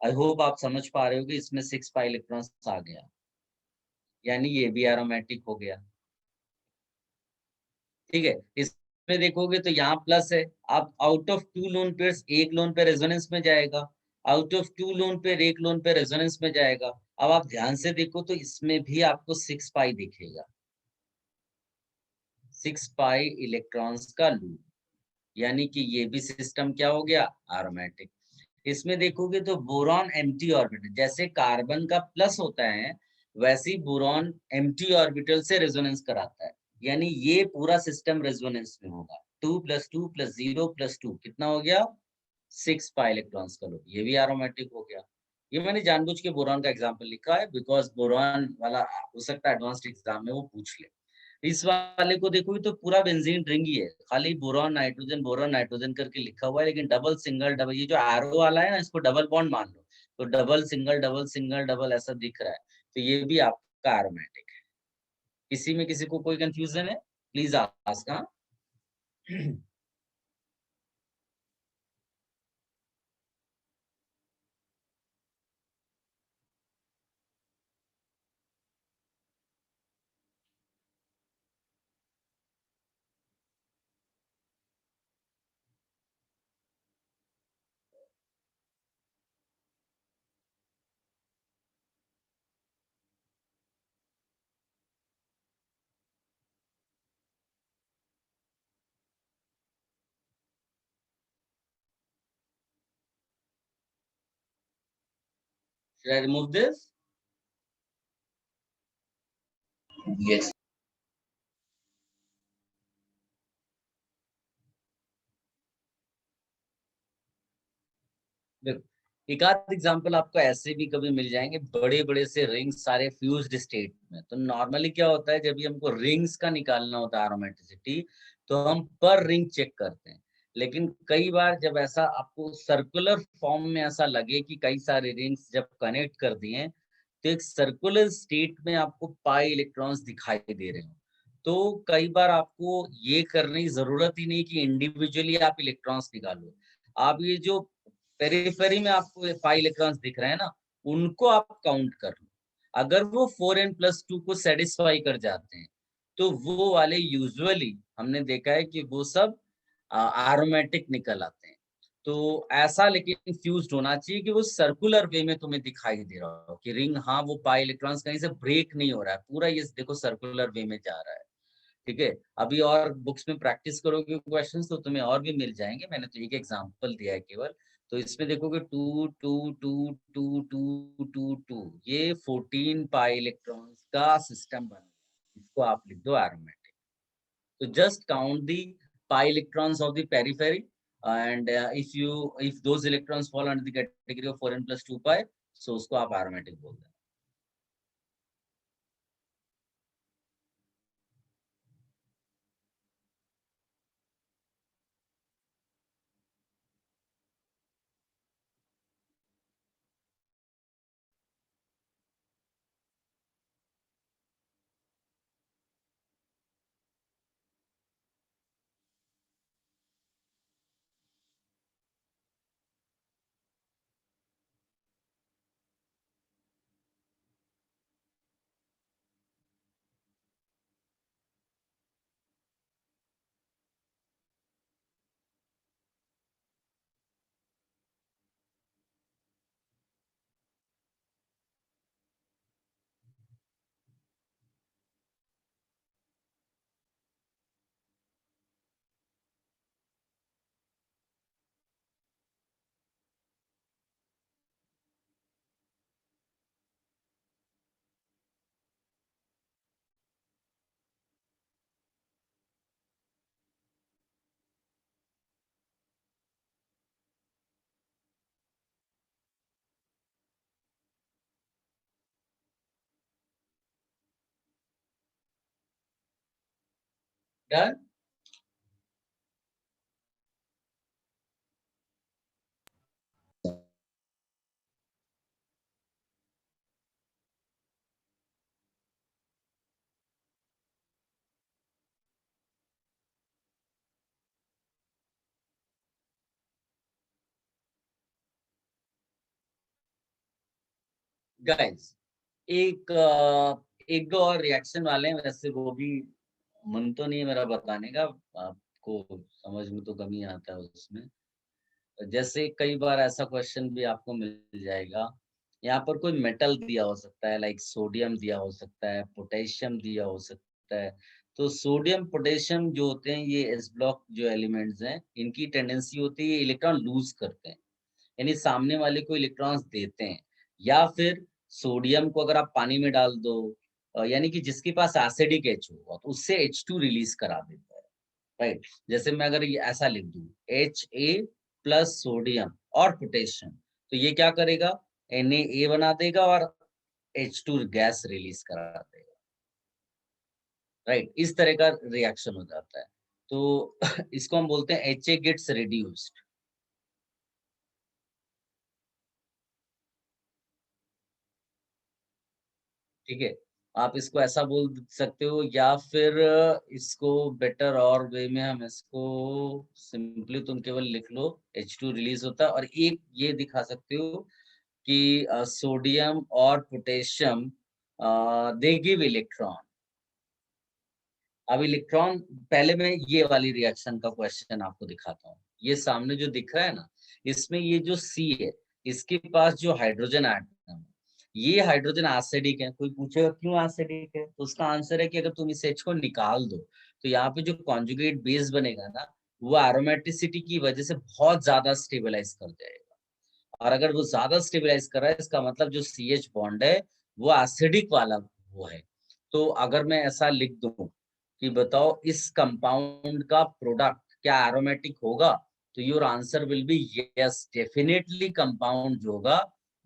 आई होप आप समझ पा रहे हो कि इसमें 6 पाई इलेक्ट्रॉन्स आ गया, यानी ये भी एरोमेटिक हो गया। ठीक है, इसमें देखोगे तो यहाँ प्लस है। अब out of 2 lone pairs 1 loan पे रेजोनेंस में जाएगा, out of 2 lone pair 1 loan पे रेजोनेंस में जाएगा। अब आप ध्यान से देखो तो इसमें भी आपको 6 पाई दिखेगा, 6 पाई इलेक्ट्रॉन्स का लूप। यानी कि ये भी सिस्टम क्या हो गया? एरोमेटिक। इसमें देखोगे तो बोरॉन एम्प्टी ऑर्बिटल, जैसे कार्बन का प्लस होता है वैसे ही बोरॉन एम्प्टी ऑर्बिटल से रेजोनेंस कराता है। यानी ये पूरा सिस्टम रेजोनेंस में होगा। 2 + 2 + 0 + 2 कितना हो गया? 6 पाई इलेक्ट्रॉन्स का लूप। ये भी एरोमेटिक हो गया। ये मैंने जानबूझ के बोरॉन का एग्जांपल लिखा है बिकॉज बोरॉन वाला हो सकता है एडवांस्ड एग्जाम में वो पूछ ले। इस वाले को देखोगे तो पूरा बेंजीन रिंग ही है, खाली बोरॉन नाइट्रोजन करके लिखा हुआ है, लेकिन डबल सिंगल डबल ये जो एरो वाला है ना, इसको डबल बॉन्ड मान लो तो डबल सिंगल डबल ऐसा दिख रहा है। तो ये भी आपका एरोमेटिक है। किसी में किसी को कोई कंफ्यूजन है? Please ask. हाँ should I remove this? Yes. देखो एक आध एग्जांपल आपको ऐसे भी कभी मिल जाएंगे, बड़े बड़े से रिंग्स सारे फ्यूज्ड स्टेट में। तो नॉर्मली क्या होता है, जब भी हमको रिंग्स का निकालना होता है एरोमेटिसिटी, तो हम पर रिंग चेक करते हैं। लेकिन कई बार जब ऐसा आपको सर्कुलर फॉर्म में ऐसा लगे कि कई सारे रिंग्स जब कनेक्ट कर दिए तो एक सर्कुलर स्टेट में आपको पाई इलेक्ट्रॉन्स दिखाई दे रहे हो, तो कई बार आपको ये करने की जरूरत ही नहीं कि इंडिविजुअली आप इलेक्ट्रॉन्स निकालो। आप ये जो पेरिफेरी में आपको 5 इलेक्ट्रॉन्स दिख रहे हैं ना, उनको आप काउंट कर लो। अगर वो 4n+2 को सेटिस्फाई कर जाते हैं तो वो वाले यूजुअली हमने देखा है कि वो सब एरोमेटिक निकल आते हैं। तो ऐसा लेकिन फ्यूज्ड होना चाहिए कि वो सर्कुलर वे में तुम्हें दिखाई दे रहा हो कि रिंग, हाँ वो पाई इलेक्ट्रॉन्स कहीं से ब्रेक नहीं हो रहा है, पूरा ये देखो सर्कुलर वे में जा रहा है। ठीक है, अभी और बुक्स में प्रैक्टिस करोगे क्वेश्चंस तो तुम्हें और भी मिल जाएंगे, मैंने तो एक एग्जांपल दिया है केवल। तो इसमें देखोगे 2 2 2 2 2 2 2 ये 14 पाई इलेक्ट्रॉन्स का सिस्टम बना, इसको आप लिख दो एरोमेटिक। तो just count the pi electrons of the periphery and if those electrons fall under the category of 4n+2 pi, so उसको आप एरोमेटिक बोलते हैं। डन। गाइस एक दो और रिएक्शन वाले हैं, वैसे वो भी मन तो नहीं है मेरा बताने का, आपको समझ में तो कम ही आता है उसमें। जैसे कई बार ऐसा क्वेश्चन भी आपको मिल जाएगा, यहाँ पर कोई मेटल दिया हो सकता है, लाइक सोडियम दिया हो सकता है, पोटेशियम दिया हो सकता है। तो सोडियम पोटेशियम जो होते हैं ये एस ब्लॉक जो एलिमेंट्स हैं, इनकी टेंडेंसी होती है इलेक्ट्रॉन लूज करते हैं, यानी सामने वाले को इलेक्ट्रॉन्स देते हैं। या फिर सोडियम को अगर आप पानी में डाल दो, यानी कि जिसके पास एसिडिक H होगा तो उससे H2 रिलीज करा देता है, राइट। जैसे मैं अगर ये ऐसा लिख दूं Ha+ सोडियम और पोटेशियम, तो ये क्या करेगा, Na बना देगा और H2 गैस रिलीज करा देगा, राइट। इस तरह का रिएक्शन हो जाता है। तो इसको हम बोलते हैं Ha गेट्स रिड्यूस्ड। ठीक है, आप इसको ऐसा बोल सकते हो, या फिर इसको बेटर और वे में हम इसको सिंपली तुम केवल लिख लो H2 रिलीज होता है। और एक ये दिखा सकते हो कि सोडियम और पोटेशियम दे गिव इलेक्ट्रॉन। अब इलेक्ट्रॉन, पहले मैं ये वाली रिएक्शन का क्वेश्चन आपको दिखाता हूँ। ये सामने जो दिख रहा है ना, इसमें ये जो C है, इसके पास जो हाइड्रोजन एटम है, ये हाइड्रोजन एसिडिक है। कोई पूछेगा क्यों एसिडिक है, तो उसका आंसर है कि अगर तुम इस H को निकाल दो तो यहाँ पे जो कॉन्जुगेट बेस बनेगा ना, वो एरोमेटिसिटी की वजह से बहुत ज्यादा स्टेबलाइज कर जाएगा। और अगर वो ज्यादा स्टेबलाइज कर रहा है, इसका मतलब जो CH बॉन्ड है वो एसिडिक वाला वो है। तो अगर मैं ऐसा लिख दूं कि बताओ इस कंपाउंड का प्रोडक्ट क्या एरोमेटिक होगा, तो your answer will be yes, definitely compound जो होगा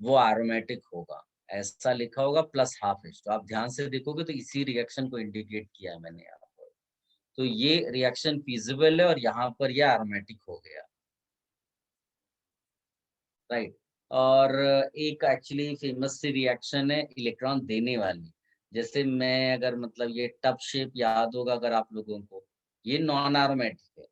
वो एरोमेटिक होगा। ऐसा लिखा होगा +12H। तो आप ध्यान से देखोगे तो इसी रिएक्शन को इंडिकेट किया है मैंने यहाँ पर। तो ये रिएक्शन फीजिबल है और यहाँ पर यह एरोमेटिक हो गया, राइट। और एक एक्चुअली फेमस सी रिएक्शन है इलेक्ट्रॉन देने वाली। जैसे मैं अगर मतलब ये टब शेप याद होगा अगर आप लोगों को, ये नॉन एरोमेटिक है,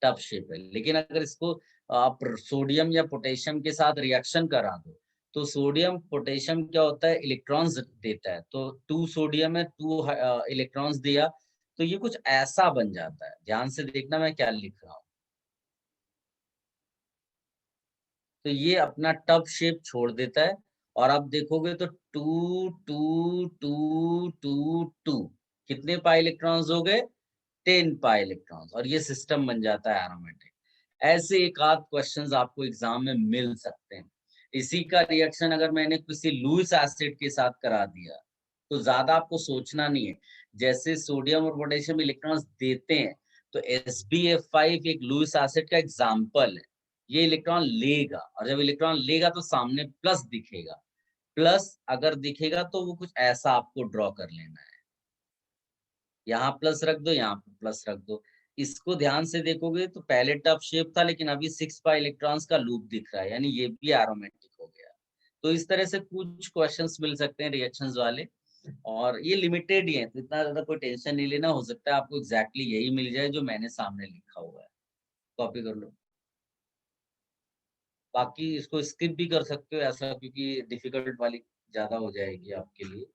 टब शेप है। लेकिन अगर इसको आप सोडियम या पोटेशियम के साथ रिएक्शन करा दो तो सोडियम पोटेशियम क्या होता है, इलेक्ट्रॉन्स देता है। तो 2 सोडियम है, 2 इलेक्ट्रॉन्स दिया, तो ये कुछ ऐसा बन जाता है। ध्यान से देखना मैं क्या लिख रहा हूँ। तो ये अपना टब शेप छोड़ देता है और आप देखोगे तो 2 2 2 2 2 कितने पाई इलेक्ट्रॉन्स हो गए, 10 पाई इलेक्ट्रॉन्स, और ये सिस्टम बन जाता है एरोमेटिक। ऐसे एक आध क्वेश्चंस आपको एग्जाम में मिल सकते हैं। इसी का रिएक्शन अगर मैंने किसी लुईस एसिड के साथ करा दिया तो ज्यादा आपको सोचना नहीं है। जैसे सोडियम और पोटेशियम इलेक्ट्रॉन्स देते हैं, तो SbF5 एक लुईस एसिड का एग्जाम्पल है। ये इलेक्ट्रॉन लेगा, और जब इलेक्ट्रॉन लेगा तो सामने प्लस दिखेगा। प्लस अगर दिखेगा तो वो कुछ ऐसा आपको ड्रॉ कर लेना है। यहाँ प्लस रख दो, यहाँ पे प्लस रख दो। इसको ध्यान से देखोगे तो पहले टफ शेप था, लेकिन अभी 6 पाई इलेक्ट्रॉन्स का लूप दिख रहा है, यानी ये भी एरोमेटिक हो गया। तो इस तरह से कुछ क्वेश्चंस मिल सकते हैं रिएक्शंस वाले, और ये लिमिटेड ही है, तो इतना ज्यादा कोई टेंशन नहीं लेना। हो सकता है आपको एग्जैक्टली यही मिल जाए जो मैंने सामने लिखा हुआ है। कॉपी कर लो। बाकी इसको स्किप भी कर सकते हो ऐसा, क्योंकि डिफिकल्ट वाली ज्यादा हो जाएगी आपके लिए।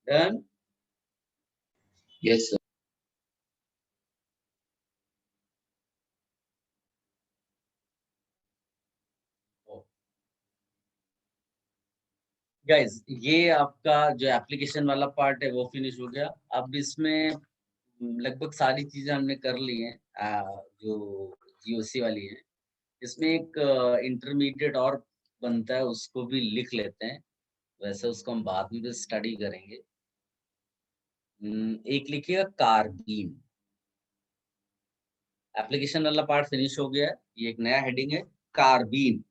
डन। Yes sir. गाइस, ये आपका जो एप्लीकेशन वाला पार्ट है वो फिनिश हो गया। अब इसमें लगभग सारी चीजें हमने कर ली हैं, जो GOC वाली है। इसमें एक इंटरमीडिएट और बनता है, उसको भी लिख लेते हैं। वैसे उसको हम बाद में भी स्टडी करेंगे। एक लिखिएगा कार्बीन। एप्लीकेशन वाला पार्ट फिनिश हो गया है। ये एक नया हेडिंग है, कार्बीन।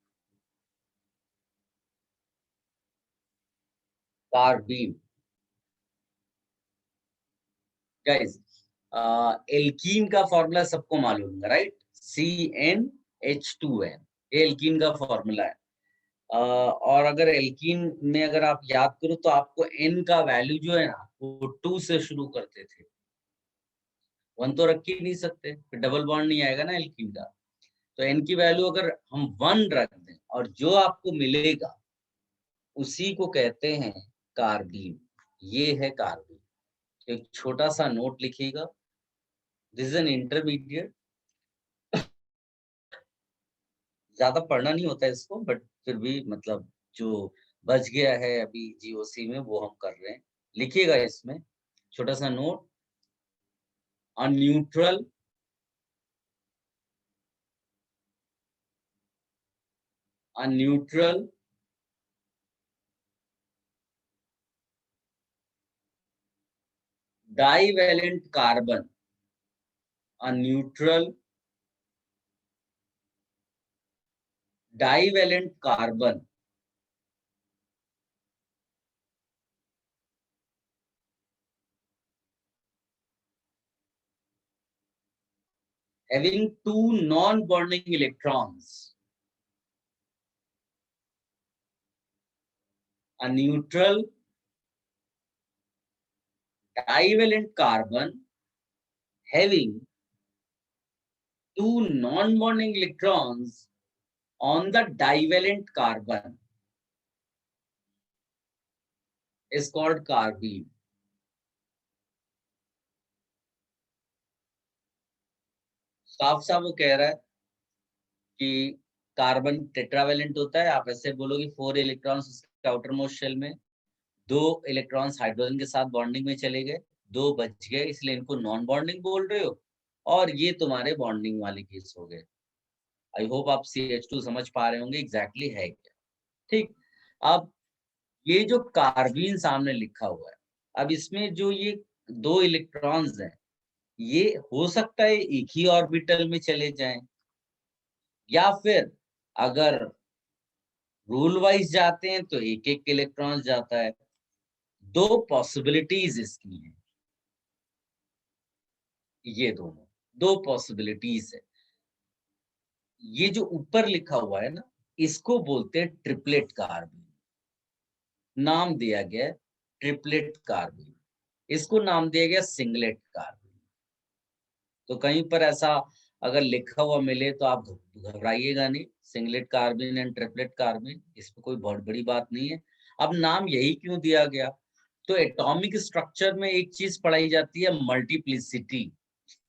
कार्बीन गाइस, एल्कीन का फॉर्मूला सबको मालूम है, राइट? CnH2n, ये एल्कीन का फॉर्मूला है। और अगर एल्कीन में अगर आप याद करो तो आपको N का वैल्यू जो है ना, वो 2 से शुरू करते थे। 1 तो रख ही नहीं सकते, फिर डबल बॉन्ड नहीं आएगा ना एल्कीन का। तो N की वैल्यू अगर हम 1 रख दें, और जो आपको मिलेगा उसी को कहते हैं कार्बीन। ये है कार्बीन। एक छोटा सा नोट लिखिएगा, दिस इज एन इंटरमीडिएट। ज्यादा पढ़ना नहीं होता है इसको, बट फिर भी मतलब जो बच गया है अभी GOC में वो हम कर रहे हैं। लिखिएगा इसमें छोटा सा note, a neutral a neutral divalent carbon, a neutral divalent carbon having two non-bonding electrons, a neutral divalent carbon having two non-bonding electrons on the divalent carbon is called carbene. साफ साफ वो कह रहा है कि कार्बन टेट्रावेलेंट होता है, आप ऐसे बोलोगे 4 इलेक्ट्रॉन्स उसके आउटर मोस्ट शेल में, 2 इलेक्ट्रॉन्स हाइड्रोजन के साथ बॉन्डिंग में चले गए, 2 बच गए, इसलिए इनको नॉन बॉन्डिंग बोल रहे हो, और ये तुम्हारे बॉन्डिंग वाले केस हो गए। आई होप आप CH2 समझ पा रहे होंगे एग्जैक्टली है क्या। ठीक, अब ये जो कार्बीन सामने लिखा हुआ है, अब इसमें जो ये 2 इलेक्ट्रॉन्स हैं, ये हो सकता है एक ही ऑर्बिटल में चले जाएं, या फिर अगर रूल वाइज जाते हैं तो एक एक इलेक्ट्रॉन जाता है। 2 पॉसिबिलिटीज इसकी हैं, ये दोनों 2 पॉसिबिलिटीज है। ये जो ऊपर लिखा हुआ है ना, इसको बोलते हैं ट्रिपलेट कार्बन, नाम दिया गया है ट्रिपलेट कार्बन, इसको नाम दिया गया सिंगलेट कार्बन। तो कहीं पर ऐसा अगर लिखा हुआ मिले तो आप घबराइएगा नहीं, singlet carbon and triplet carbon, इसमें कोई बहुत बड़ी बात नहीं है। अब नाम यही क्यों दिया गया, तो एटॉमिक स्ट्रक्चर में एक चीज पढ़ाई जाती है मल्टीप्लिसिटी।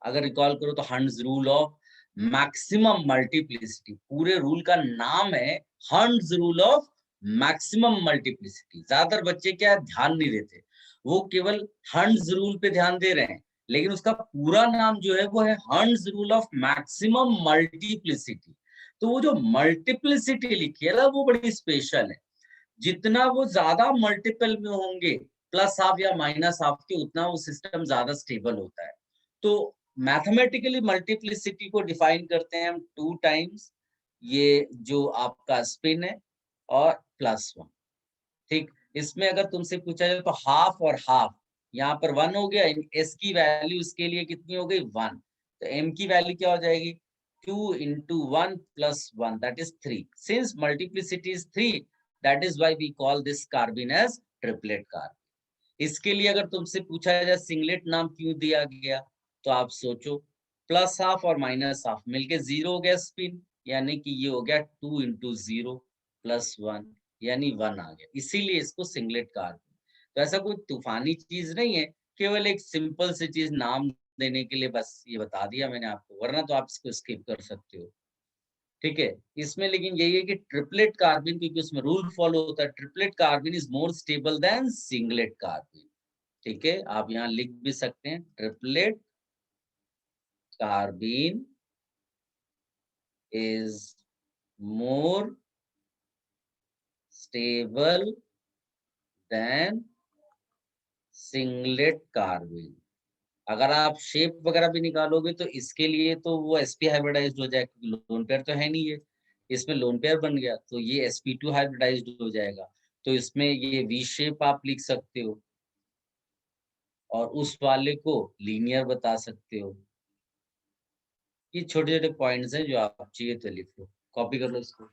अगर रिकॉल करो तो hunts rule of maximum multiplicity, पूरे रूल का नाम है hunts rule of maximum multiplicity. ज्यादातर बच्चे क्या ध्यान नहीं देते, वो केवल हंट्स रूल पे ध्यान दे रहे हैं, लेकिन उसका पूरा नाम जो है वो है hunts rule of maximum multiplicity. तो वो जो मल्टीप्लिसिटी लिखी है ना, वो बड़ी स्पेशल है। जितना वो ज्यादा मल्टीपल में होंगे, प्लस हाफ या माइनस हाफ के, उतना वो सिस्टम ज्यादा स्टेबल होता है। तो मैथमेटिकली मल्टीप्लिसिटी को डिफाइन करते हैं हम 2 टाइम्स ये जो आपका स्पिन है और +1। ठीक, इसमें अगर तुमसे पूछा जाए तो हाफ और हाफ, यहाँ पर 1 हो गया, s की वैल्यू इसके लिए कितनी हो गई 1, तो m की वैल्यू क्या हो जाएगी 2 into 1 plus 1, that is 3. Since multiplicity is 3, that is why we call this carbene as triplet carbene. इसके लिए अगर तुमसे पूछा जाए सिंगलेट नाम क्यों दिया गया, तो आप सोचो, प्लस हाफ और माइनस हाफ मिलके 0 हो गया स्पिन, यानी कि ये हो गया 2 into 0 plus 1, यानी 1 आ गया, इसीलिए इसको सिंगलेट कार्बन। तो ऐसा कोई तूफानी चीज नहीं है, केवल एक सिंपल सी चीज नाम देने के लिए बस ये बता दिया मैंने आपको, वरना तो आप इसको स्किप कर सकते हो। ठीक है, इसमें लेकिन यही है कि ट्रिपलेट कार्बन, क्योंकि उसमें रूल फॉलो होता है, triplet carbon is more stable then singlet carbon. ठीक है, आप यहाँ लिख भी सकते हैं triplet carbon is more stable then singlet carbon. अगर आप शेप वगैरह भी निकालोगे तो इसके लिए तो वो sp हाइब्रिडाइज्ड हो जाएगा, क्योंकि लोन पेयर तो है नहीं है, इसमें लोन पेयर बन गया तो ये sp2 हाइब्रिडाइज्ड हो जाएगा, तो इसमें ये वी शेप आप लिख सकते हो और उस वाले को लीनियर बता सकते हो। ये छोटे छोटे पॉइंट्स हैं, जो आप चाहिए तो लिख लो, कॉपी कर लो इसको।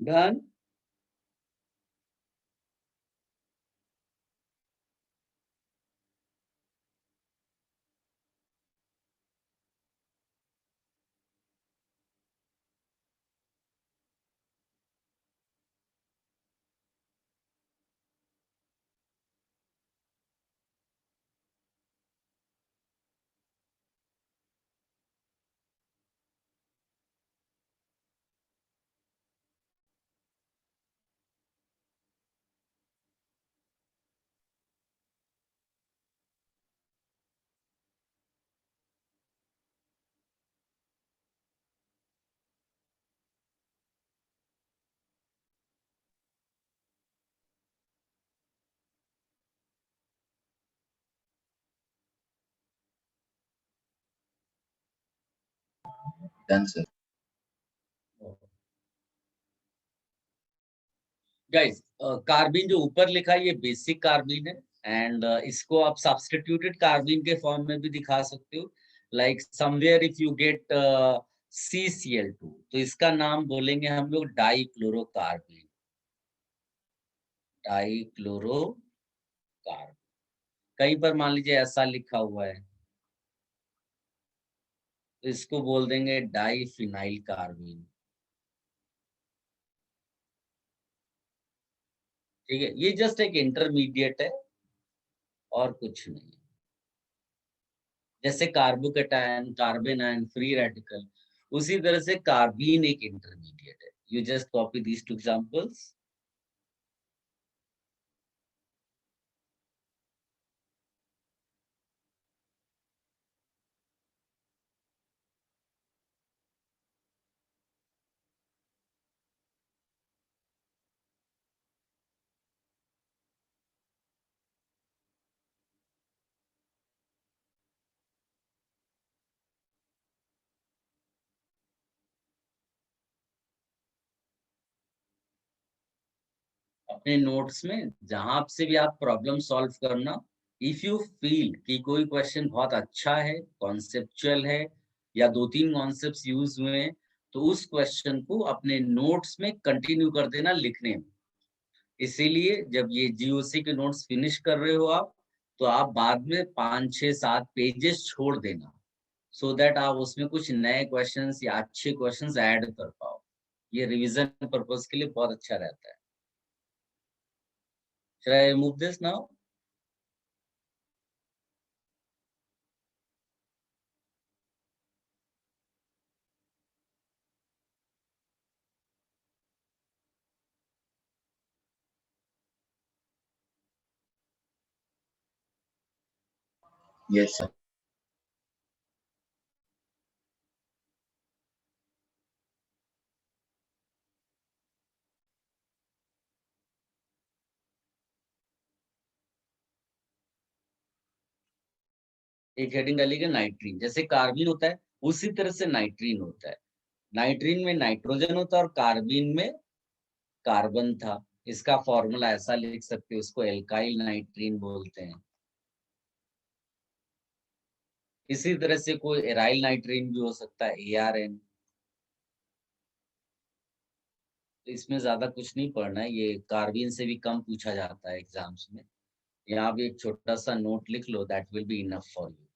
डन। Done sir. गाइस, कार्बिन जो ऊपर लिखा है ये बेसिक कार्बिन है, एंड इसको आप सब्स्टिट्यूटेड कार्बिन के फॉर्म में भी दिखा सकते हो। Like somewhere if you get CCl2, तो इसका नाम बोलेंगे हम लोग डाइक्लोरोकार्बिन। डाइक्लोरोकार्बिन। कहीं पर मान लीजिए ऐसा लिखा हुआ है तो इसको बोल देंगे डाइफिनाइल कार्बिन। ठीक है, ये जस्ट एक इंटरमीडिएट है और कुछ नहीं। जैसे carbocation, carbon ion, free radical, उसी तरह से कार्बीन एक इंटरमीडिएट है। You just copy these two examples. अपने नोट्स में जहां से भी आप प्रॉब्लम सॉल्व करना, इफ यू फील कि कोई क्वेश्चन बहुत अच्छा है, कॉन्सेप्चुअल है, या 2-3 कॉन्सेप्ट्स यूज हुए हैं, तो उस क्वेश्चन को अपने नोट्स में कंटिन्यू कर देना लिखने में। इसीलिए जब ये GOC के नोट्स फिनिश कर रहे हो आप, तो आप बाद में 5-6-7 पेजेस छोड़ देना, सो दैट आप उसमें कुछ नए क्वेश्चंस या अच्छे क्वेश्चंस ऐड कर पाओ। ये रिवीजन पर्पस के लिए बहुत अच्छा रहता है। Should I remove this now? Yes sir. एक हेडिंग डालिएगा नाइट्रीन। जैसे कार्बिन होता है उसी तरह से नाइट्रीन होता है। नाइट्रीन में नाइट्रोजन होता है और कार्बिन में कार्बन था। इसका फॉर्मूला ऐसा लिख सकते हो, उसको एल्काइल नाइट्रीन बोलते हैं। इसी तरह से कोई एराइल नाइट्रीन भी हो सकता है, ARN। तो इसमें ज्यादा कुछ नहीं पढ़ना है, ये कार्बिन से भी कम पूछा जाता है एग्जाम्स में। यहाँ भी एक छोटा सा नोट लिख लो, that will be enough for you.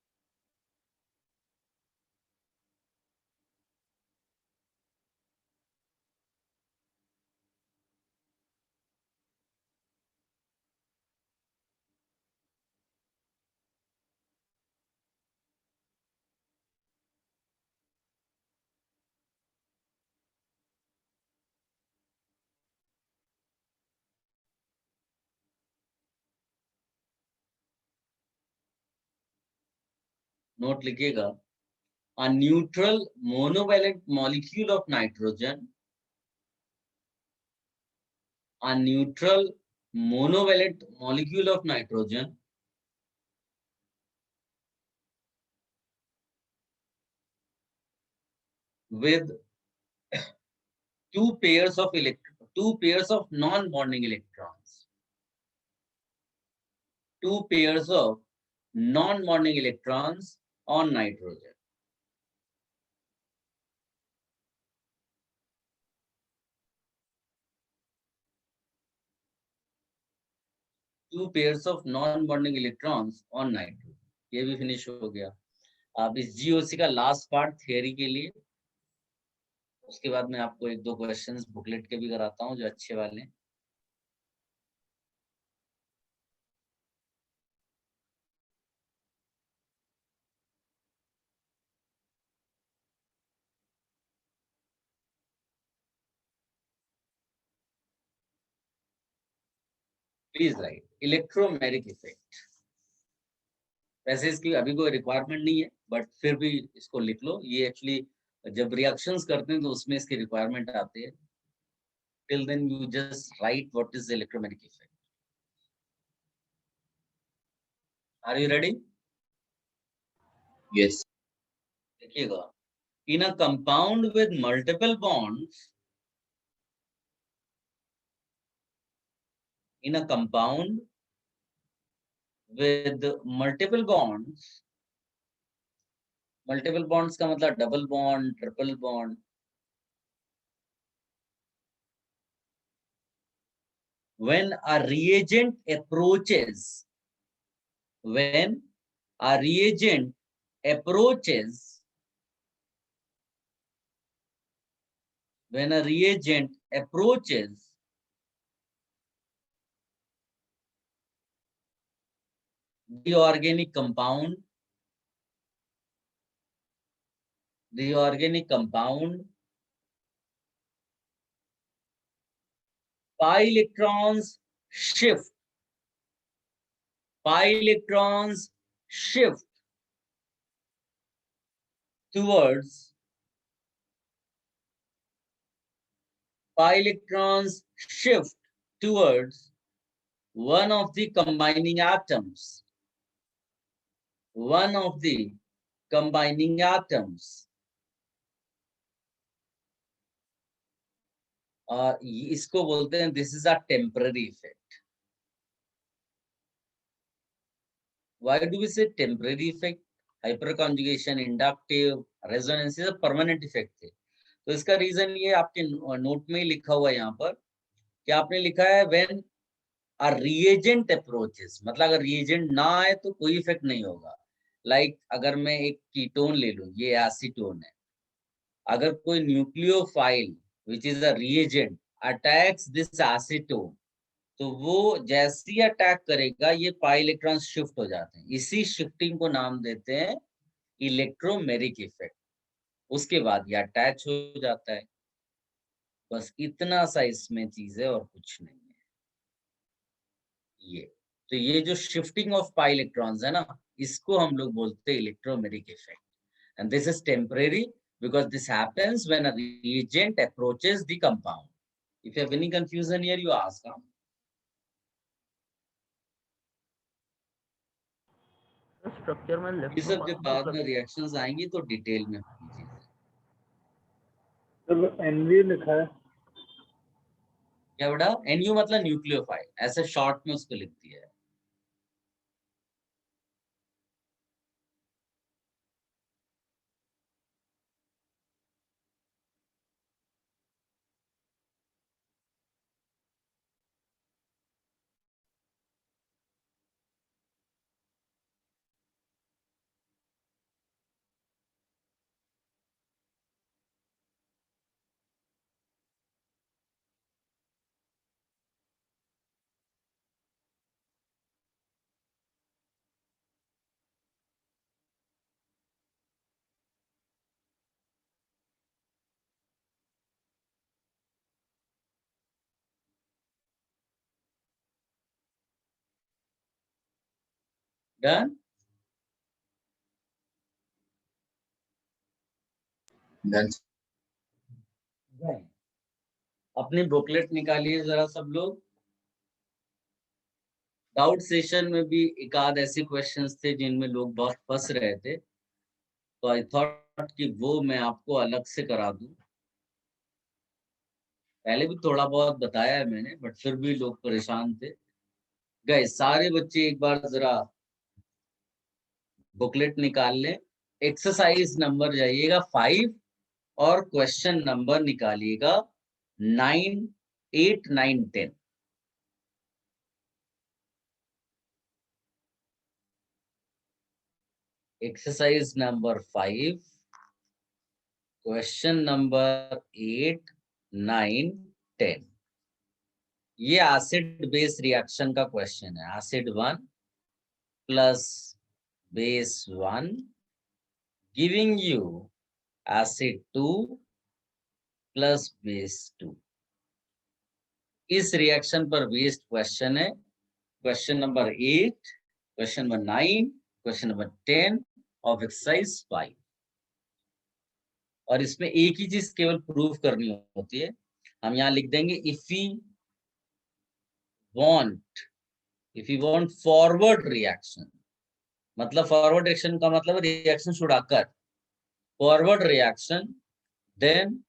Note लिखिएगा, a neutral monovalent molecule of nitrogen, a neutral monovalent molecule of nitrogen with two pairs of non-bonding electrons, two pairs of non-bonding electrons on nitrogen. 2 pairs of non-bonding electrons on nitrogen. ये भी finish हो गया. अब इस GOC का last part theory के लिए, उसके बाद मैं आपको 1-2 क्वेश्चंस बुकलेट के भी कराता हूँ जो अच्छे वाले. Please right electromeric effect. वैसे इसकी अभी कोई रिक्वायरमेंट नहीं है, बट फिर भी इसको लिख लो. ये एक्चुअली जब रिएक्शंस करते हैं तो उसमें इसकी रिक्वायरमेंट आती है. Till then you just write what is electromeric effect. Are you ready? Yes. देखिएगा, in a compound with multiple bonds, in a compound with multiple bonds का मतलब double bond, triple bond. when a reagent approaches when a reagent approaches the organic compound pi electrons shift towards one of the combining atoms. इसको बोलते हैं this is a temporary effect. Why do we say temporary effect? Hyperconjugation, inductive, resonance, ये सब permanent effect थे. तो इसका reason ये आपके नोट में ही लिखा हुआ है यहाँ पर, कि आपने लिखा है व्हेन अ रिएजेंट अप्रोचेस, मतलब अगर रिएजेंट ना आए तो कोई इफेक्ट नहीं होगा. लाइक अगर मैं एक कीटोन ले लूं, ये एसीटोन है, अगर कोई nucleophile which is a reagent attacks this acetone, तो वो जैसे ही अटैक करेगा ये पाई इलेक्ट्रॉन शिफ्ट हो जाते हैं. इसी शिफ्टिंग को नाम देते हैं इलेक्ट्रोमेरिक इफेक्ट. उसके बाद ये अटैच हो जाता है. बस इतना सा इसमें चीज है और कुछ नहीं है. ये तो ये जो शिफ्टिंग ऑफ पाई इलेक्ट्रॉन्स है ना, इसको हम लोग बोलते हैं electromeric effect. And this is temporary because this happens when a reagent approaches the compound. If you have any confusion here, you ask. Structure में लेफ्ट ये सब जब बाद में रिएक्शंस आएंगी तो डिटेल में होगी चीजें. तो NV लिखा है. क्या बेटा? NU मतलब न्यूक्लियोफाइल, ऐसे शॉर्ट में उसको लिख दिया है. Done? Done. अपनी बुकलेट निकालिए जरा सब लोग. डाउट सेशन में भी एक आध ऐसे क्वेश्चंस थे जिनमें लोग बहुत फंस रहे थे, तो आई थॉट कि वो मैं आपको अलग से करा दूं. पहले भी थोड़ा बहुत बताया है मैंने, बट फिर भी लोग परेशान थे. गए सारे बच्चे एक बार जरा बुकलेट निकाल लें. एक्सरसाइज नंबर जाइएगा 5 और क्वेश्चन नंबर निकालिएगा 9, 8, 9, 10. Exercise number 5, question number 8, 9, 10। ये एसिड बेस रिएक्शन का क्वेश्चन है। Acid 1 plus base 1 giving you acid 2 plus base 2। इस रिएक्शन पर बेस्ड क्वेश्चन है। Question number 8, question number 9, question number 10 of exercise 5। और इसमें एक ही चीज केवल प्रूव करनी होती है। हम यहाँ लिख देंगे if you want forward reaction, मतलब फॉरवर्ड रिएक्शन का मतलब reaction should occur, forward reaction, then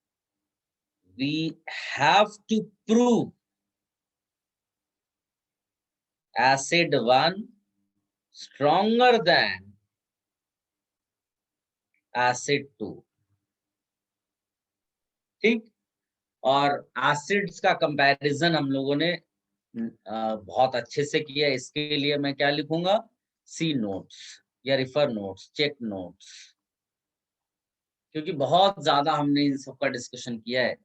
we have to prove acid 1 stronger than acid 2। ठीक। और एसिड्स का कंपैरिजन हम लोगों ने बहुत अच्छे से किया। इसके लिए मैं क्या लिखूंगा, सी नोट्स या रिफर नोट्स, चेक नोट्स, क्योंकि बहुत ज्यादा हमने इन सब का डिस्कशन किया है।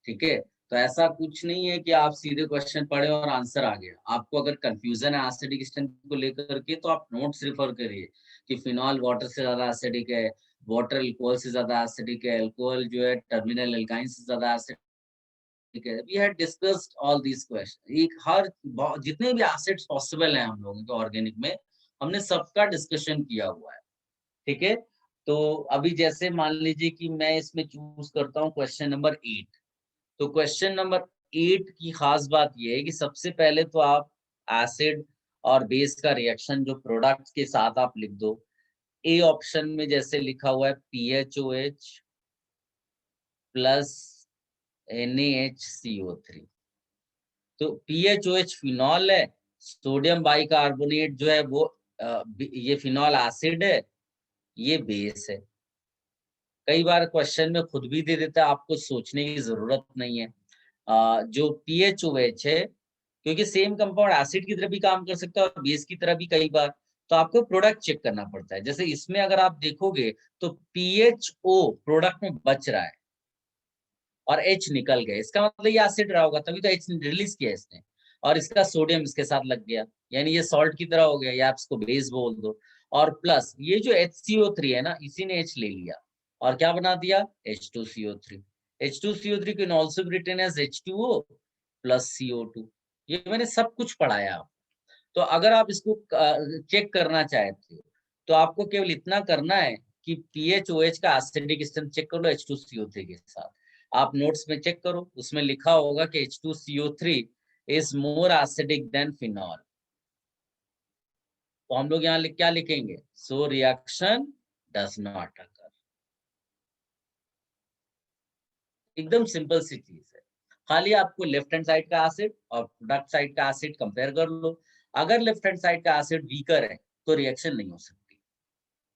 ठीक है, तो ऐसा कुछ नहीं है कि आप सीधे क्वेश्चन पढ़े और आंसर आ गया। आपको अगर कंफ्यूजन है एसिडिक स्ट्रेंथ को लेकर के, तो आप नोट्स रिफर करिए कि फिनॉल वाटर से ज्यादा एसिडिक है, वाटर अल्कोहल से ज्यादा एसिडिक है, अल्कोहल जो है टर्मिनल एल्काइन से ज्यादा एसिडिक है। We had discussed all these question. एक हर जितने भी एसिड्स पॉसिबल हैं हम लोगों के ऑर्गेनिक में, हमने सबका डिस्कशन किया हुआ है। ठीक है, तो अभी जैसे मान लीजिए कि मैं इसमें चूज करता हूँ क्वेश्चन नंबर 8। तो क्वेश्चन नंबर 8 की खास बात यह है कि सबसे पहले तो आप एसिड और बेस का रिएक्शन जो प्रोडक्ट के साथ आप लिख दो। ए ऑप्शन में जैसे लिखा हुआ है PHOH प्लस NaHCO3। तो PHOH फिनॉल है, सोडियम बाइकार्बोनेट जो है वो ये फिनॉल एसिड है, ये बेस है। कई बार क्वेश्चन में खुद भी दे देता है, आपको सोचने की जरूरत नहीं है। जो PHOH है, क्योंकि सेम कंपाउंड एसिड की तरह भी काम कर सकता है और बेस की तरह भी कई बार, तो आपको प्रोडक्ट चेक करना पड़ता है। जैसे इसमें अगर आप देखोगे तो PHO प्रोडक्ट में बच रहा है और H निकल गया, इसका मतलब ये एसिड रहा होगा, तभी तो H रिलीज किया इसने, और इसका सोडियम इसके साथ लग गया, यानी ये सॉल्ट की तरह हो गया, या आप इसको बेस बोल दो। और प्लस ये जो HCO3 है ना, इसी ने H ले लिया और क्या बना दिया, H2CO3। H2CO3 can also be written as H2O plus CO2। ये मैंने सब कुछ पढ़ाया। तो अगर आप इसको चेक करना चाहते हो तो आपको केवल इतना करना है कि PHOH का एसिडिक स्ट्रेंथ चेक कर लो H2CO3 के साथ। आप नोट्स में चेक करो, उसमें लिखा होगा कि H2CO3 is more acidic then phenol. तो हम लोग यहाँ क्या लिखेंगे, so reaction does not occur. एकदम सिंपल सी चीज है। खाली आपको लेफ्ट हैंड साइड का एसिड और प्रोडक्ट साइड का एसिड कंपेयर कर लो। अगर लेफ्ट हैंड साइड का एसिड वीकर है तो रिएक्शन नहीं हो सकती।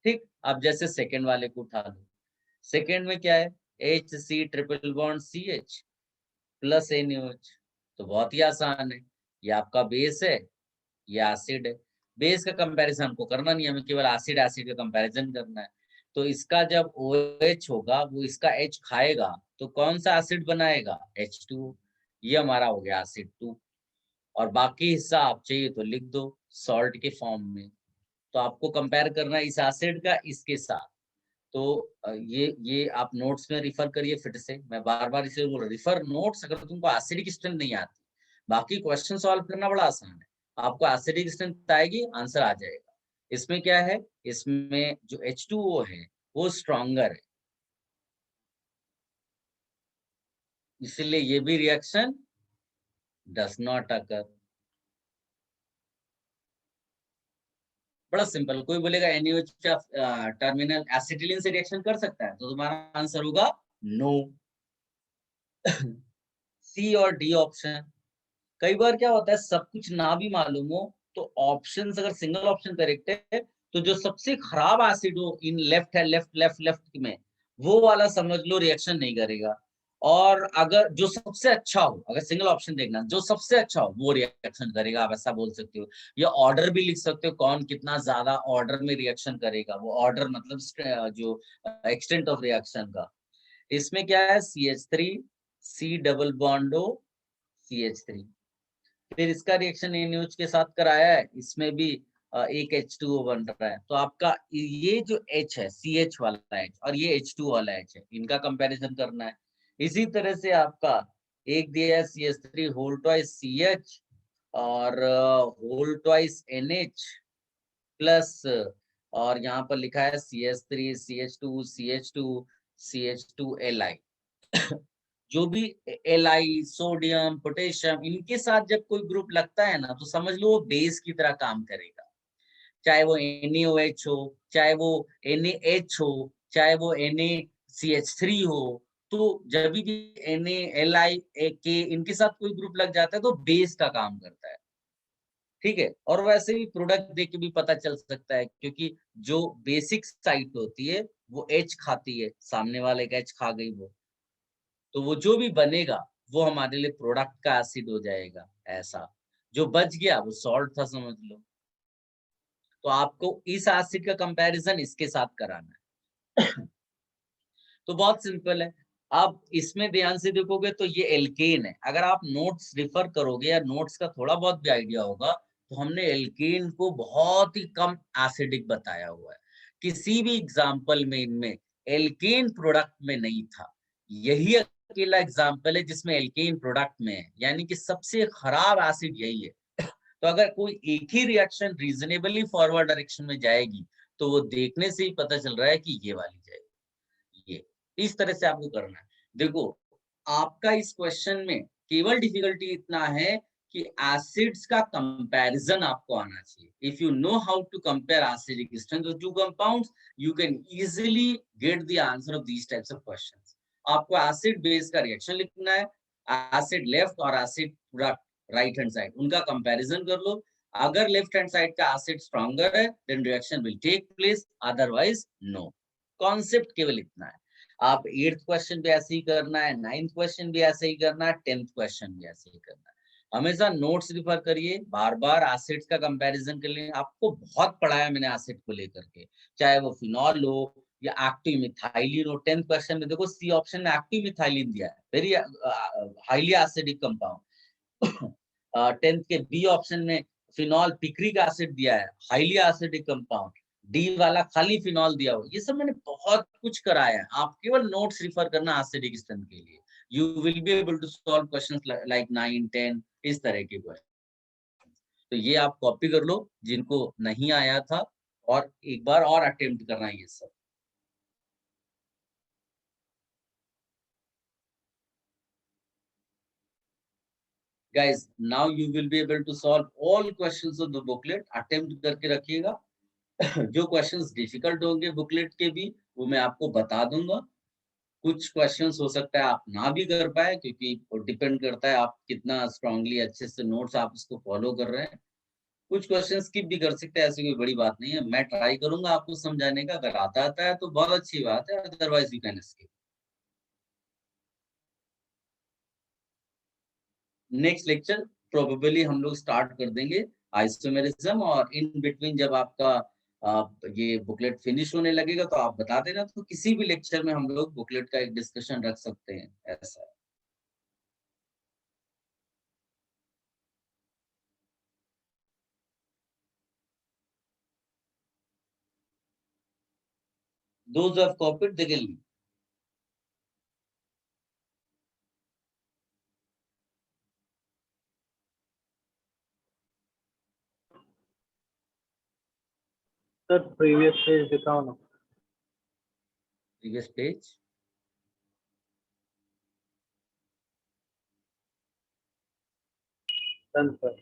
ठीक, अब जैसे सेकेंड वाले को उठा लो। सेकेंड में क्या है, HC triple bond CH plus NaOH। तो बहुत ही आसान है, ये आपका बेस है, ये एसिड है। बेस का कंपैरिजन हमको करना नहीं है, हमें केवल एसिड एसिड का कंपैरिजन करना है। तो इसका जब OH होगा वो इसका H खाएगा तो कौन सा एसिड बनाएगा, H2। ये हमारा हो गया एसिड 2। और बाकी हिस्सा आप चाहिए तो लिख दो सॉल्ट के फॉर्म में। तो आपको कंपेयर करना है इस एसिड का इसके साथ। तो ये आप नोट्स में रिफर करिए। फिर से मैं बार बार इसे बोल रहा, रिफर नोट्स। अगर तुमको एसिडिक स्ट्रेंथ नहीं आती, बाकी क्वेश्चन सॉल्व करना बड़ा आसान है। आपको एसिडिक स्ट्रेंथ आएगी, आंसर आ जाएगा। इसमें क्या है, इसमें जो H2O है वो स्ट्रॉन्गर है, इसलिए ये भी रिएक्शन डज नॉट अकर। बड़ा सिंपल। कोई बोलेगा NaOH टर्मिनल एसिटिलीन से रिएक्शन कर सकता है, तो तुम्हारा आंसर होगा नो। C और D ऑप्शन। कई बार क्या होता है, सब कुछ ना भी मालूम हो तो ऑप्शन, अगर सिंगल ऑप्शन करेक्ट है तो जो सबसे खराब एसिड हो इन लेफ्ट है, लेफ्ट लेफ्ट लेफ्ट में, वो वाला समझ लो रिएक्शन नहीं करेगा। और अगर जो सबसे अच्छा हो, अगर सिंगल ऑप्शन देखना, जो सबसे अच्छा हो वो रिएक्शन करेगा, आप ऐसा बोल सकते हो। या ऑर्डर भी लिख सकते हो, कौन कितना ज्यादा ऑर्डर में रिएक्शन करेगा, वो ऑर्डर मतलब जो एक्सटेंट ऑफ रिएक्शन का। इसमें क्या है, CH3 C डबल बॉन्डो CH3। फिर इसका रिएक्शन NaOH के साथ कराया है, इसमें भी एक H2O बन रहा है। तो आपका ये जो H है, CH वाला H और ये H2 वाला H है, इनका कंपैरिजन करना है। इसी तरह से आपका एक दिया है CH3 होल ट्वाइस CH और होल ट्वाइस NH प्लस, और यहाँ पर लिखा है CH3 CH2 CH2 CH2Li। जो भी Li, सोडियम, पोटेशियम, इनके साथ जब कोई ग्रुप लगता है ना, तो समझ लो वो बेस की तरह काम करेगा। चाहे वो NaOH हो, चाहे वो NaH हो, चाहे वो NaCH3 हो। तो जब भी Na, Li, K इनके साथ कोई ग्रुप लग जाता है तो बेस का काम करता है। ठीक है, और वैसे भी प्रोडक्ट देख के भी पता चल सकता है, क्योंकि जो बेसिक साइट होती है वो H खाती है, सामने वाले का H खा गई वो, तो वो जो भी बनेगा वो हमारे लिए प्रोडक्ट का एसिड हो जाएगा। ऐसा जो बच गया वो सॉल्ट था, समझ लो। तो आपको इस एसिड का कंपैरिजन इसके साथ कराना है। तो बहुत सिंपल है। आप इसमें ध्यान से देखोगे तो ये एल्केन है। अगर आप नोट्स रिफर करोगे या नोट्स का थोड़ा बहुत भी आइडिया होगा, तो हमने एल्केन को बहुत ही कम एसिडिक बताया हुआ है। किसी भी एग्जाम्पल में इनमें एल्केन प्रोडक्ट में नहीं था। यही अकेला एग्जाम्पल है जिसमें एल्केन प्रोडक्ट में है, यानी कि सबसे खराब एसिड यही है। तो अगर कोई एक ही रिएक्शन रीजनेबली फॉरवर्ड डायरेक्शन में जाएगी, तो वो देखने से ही पता चल रहा है कि ये वाली जाएगी। ये इस तरह से आपको करना है। देखो, आपका इस क्वेश्चन में केवल डिफिकल्टी इतना है कि एसिड्स का कंपैरिजन आपको आना चाहिए। If you know how to compare acidic strength of two compounds, you can easily get the answer of these types of questions. आपको एसिड बेस का रिएक्शन लिखना है, एसिड लेफ्ट और एसिड राइट हैंड साइड, उनका comparison कर लो। अगर left hand side का एसिड स्ट्रॉन्गर है, then reaction will take place, otherwise no. Concept केवल इतना है। आप 8th क्वेश्चन भी ऐसे ही करना है, 9th क्वेश्चन भी ऐसे ही करना है, 10th क्वेश्चन भी ऐसे ही करना है। हमेशा नोट्स रिफर करिए, बार बार एसिड्स का कंपैरिजन कर लें। आपको बहुत पढ़ाया मैंने एसिड को लेकर के, चाहे वो फिनॉल हो या एक्टिव मिथाइलिन हो। 10th क्वेश्चन में देखो, सी ऑप्शन में एक्टिव मिथाइलिन दिया है, very highly acidic compound. 10th के बी ऑप्शन में फिनॉल पिक्रिक एसिड दिया है, हाईली एसिडिक कंपाउंड। डी वाला खाली फिनॉल दिया हो। ये सब मैंने बहुत कुछ कराया है, आप केवल नोट्स रिफर करना एसिडिक स्ट्रेंथ के लिए। You will be able to solve questions like 9, 10 इस तरह के क्वेश्चन। तो ये आप कॉपी कर लो जिनको नहीं आया था, और एक बार और अटेम्प्ट करना ये सब। Guys, now you will be able to solve all questions of the booklet. Attempt करके रखिएगा। जो क्वेश्चंस डिफिकल्ट होंगे बुकलेट के भी, वो मैं आपको बता दूंगा। कुछ क्वेश्चंस हो सकता है आप ना भी कर पाए, क्योंकि डिपेंड करता है आप कितना स्ट्रांगली अच्छे से नोट्स आप उसको फॉलो कर रहे हैं। कुछ क्वेश्चन स्किप भी कर सकते हैं, ऐसी कोई बड़ी बात नहीं है। मैं ट्राई करूंगा आपको समझाने का, अगर आता है तो बहुत अच्छी बात है, otherwise you can skip. Next lecture probably हम लोग स्टार्ट कर देंगे आइसोमेरिज्म, और इन बिटवीन जब आपका ये बुकलेट फिनिश होने लगेगा तो आप बता देना, तो किसी भी लेक्चर में हम लोग बुकलेट का एक डिस्कशन रख सकते हैं, ऐसा है। Those who have copied, they can leave. Sir previous page दिखाओ ना। Previous page. Done sir.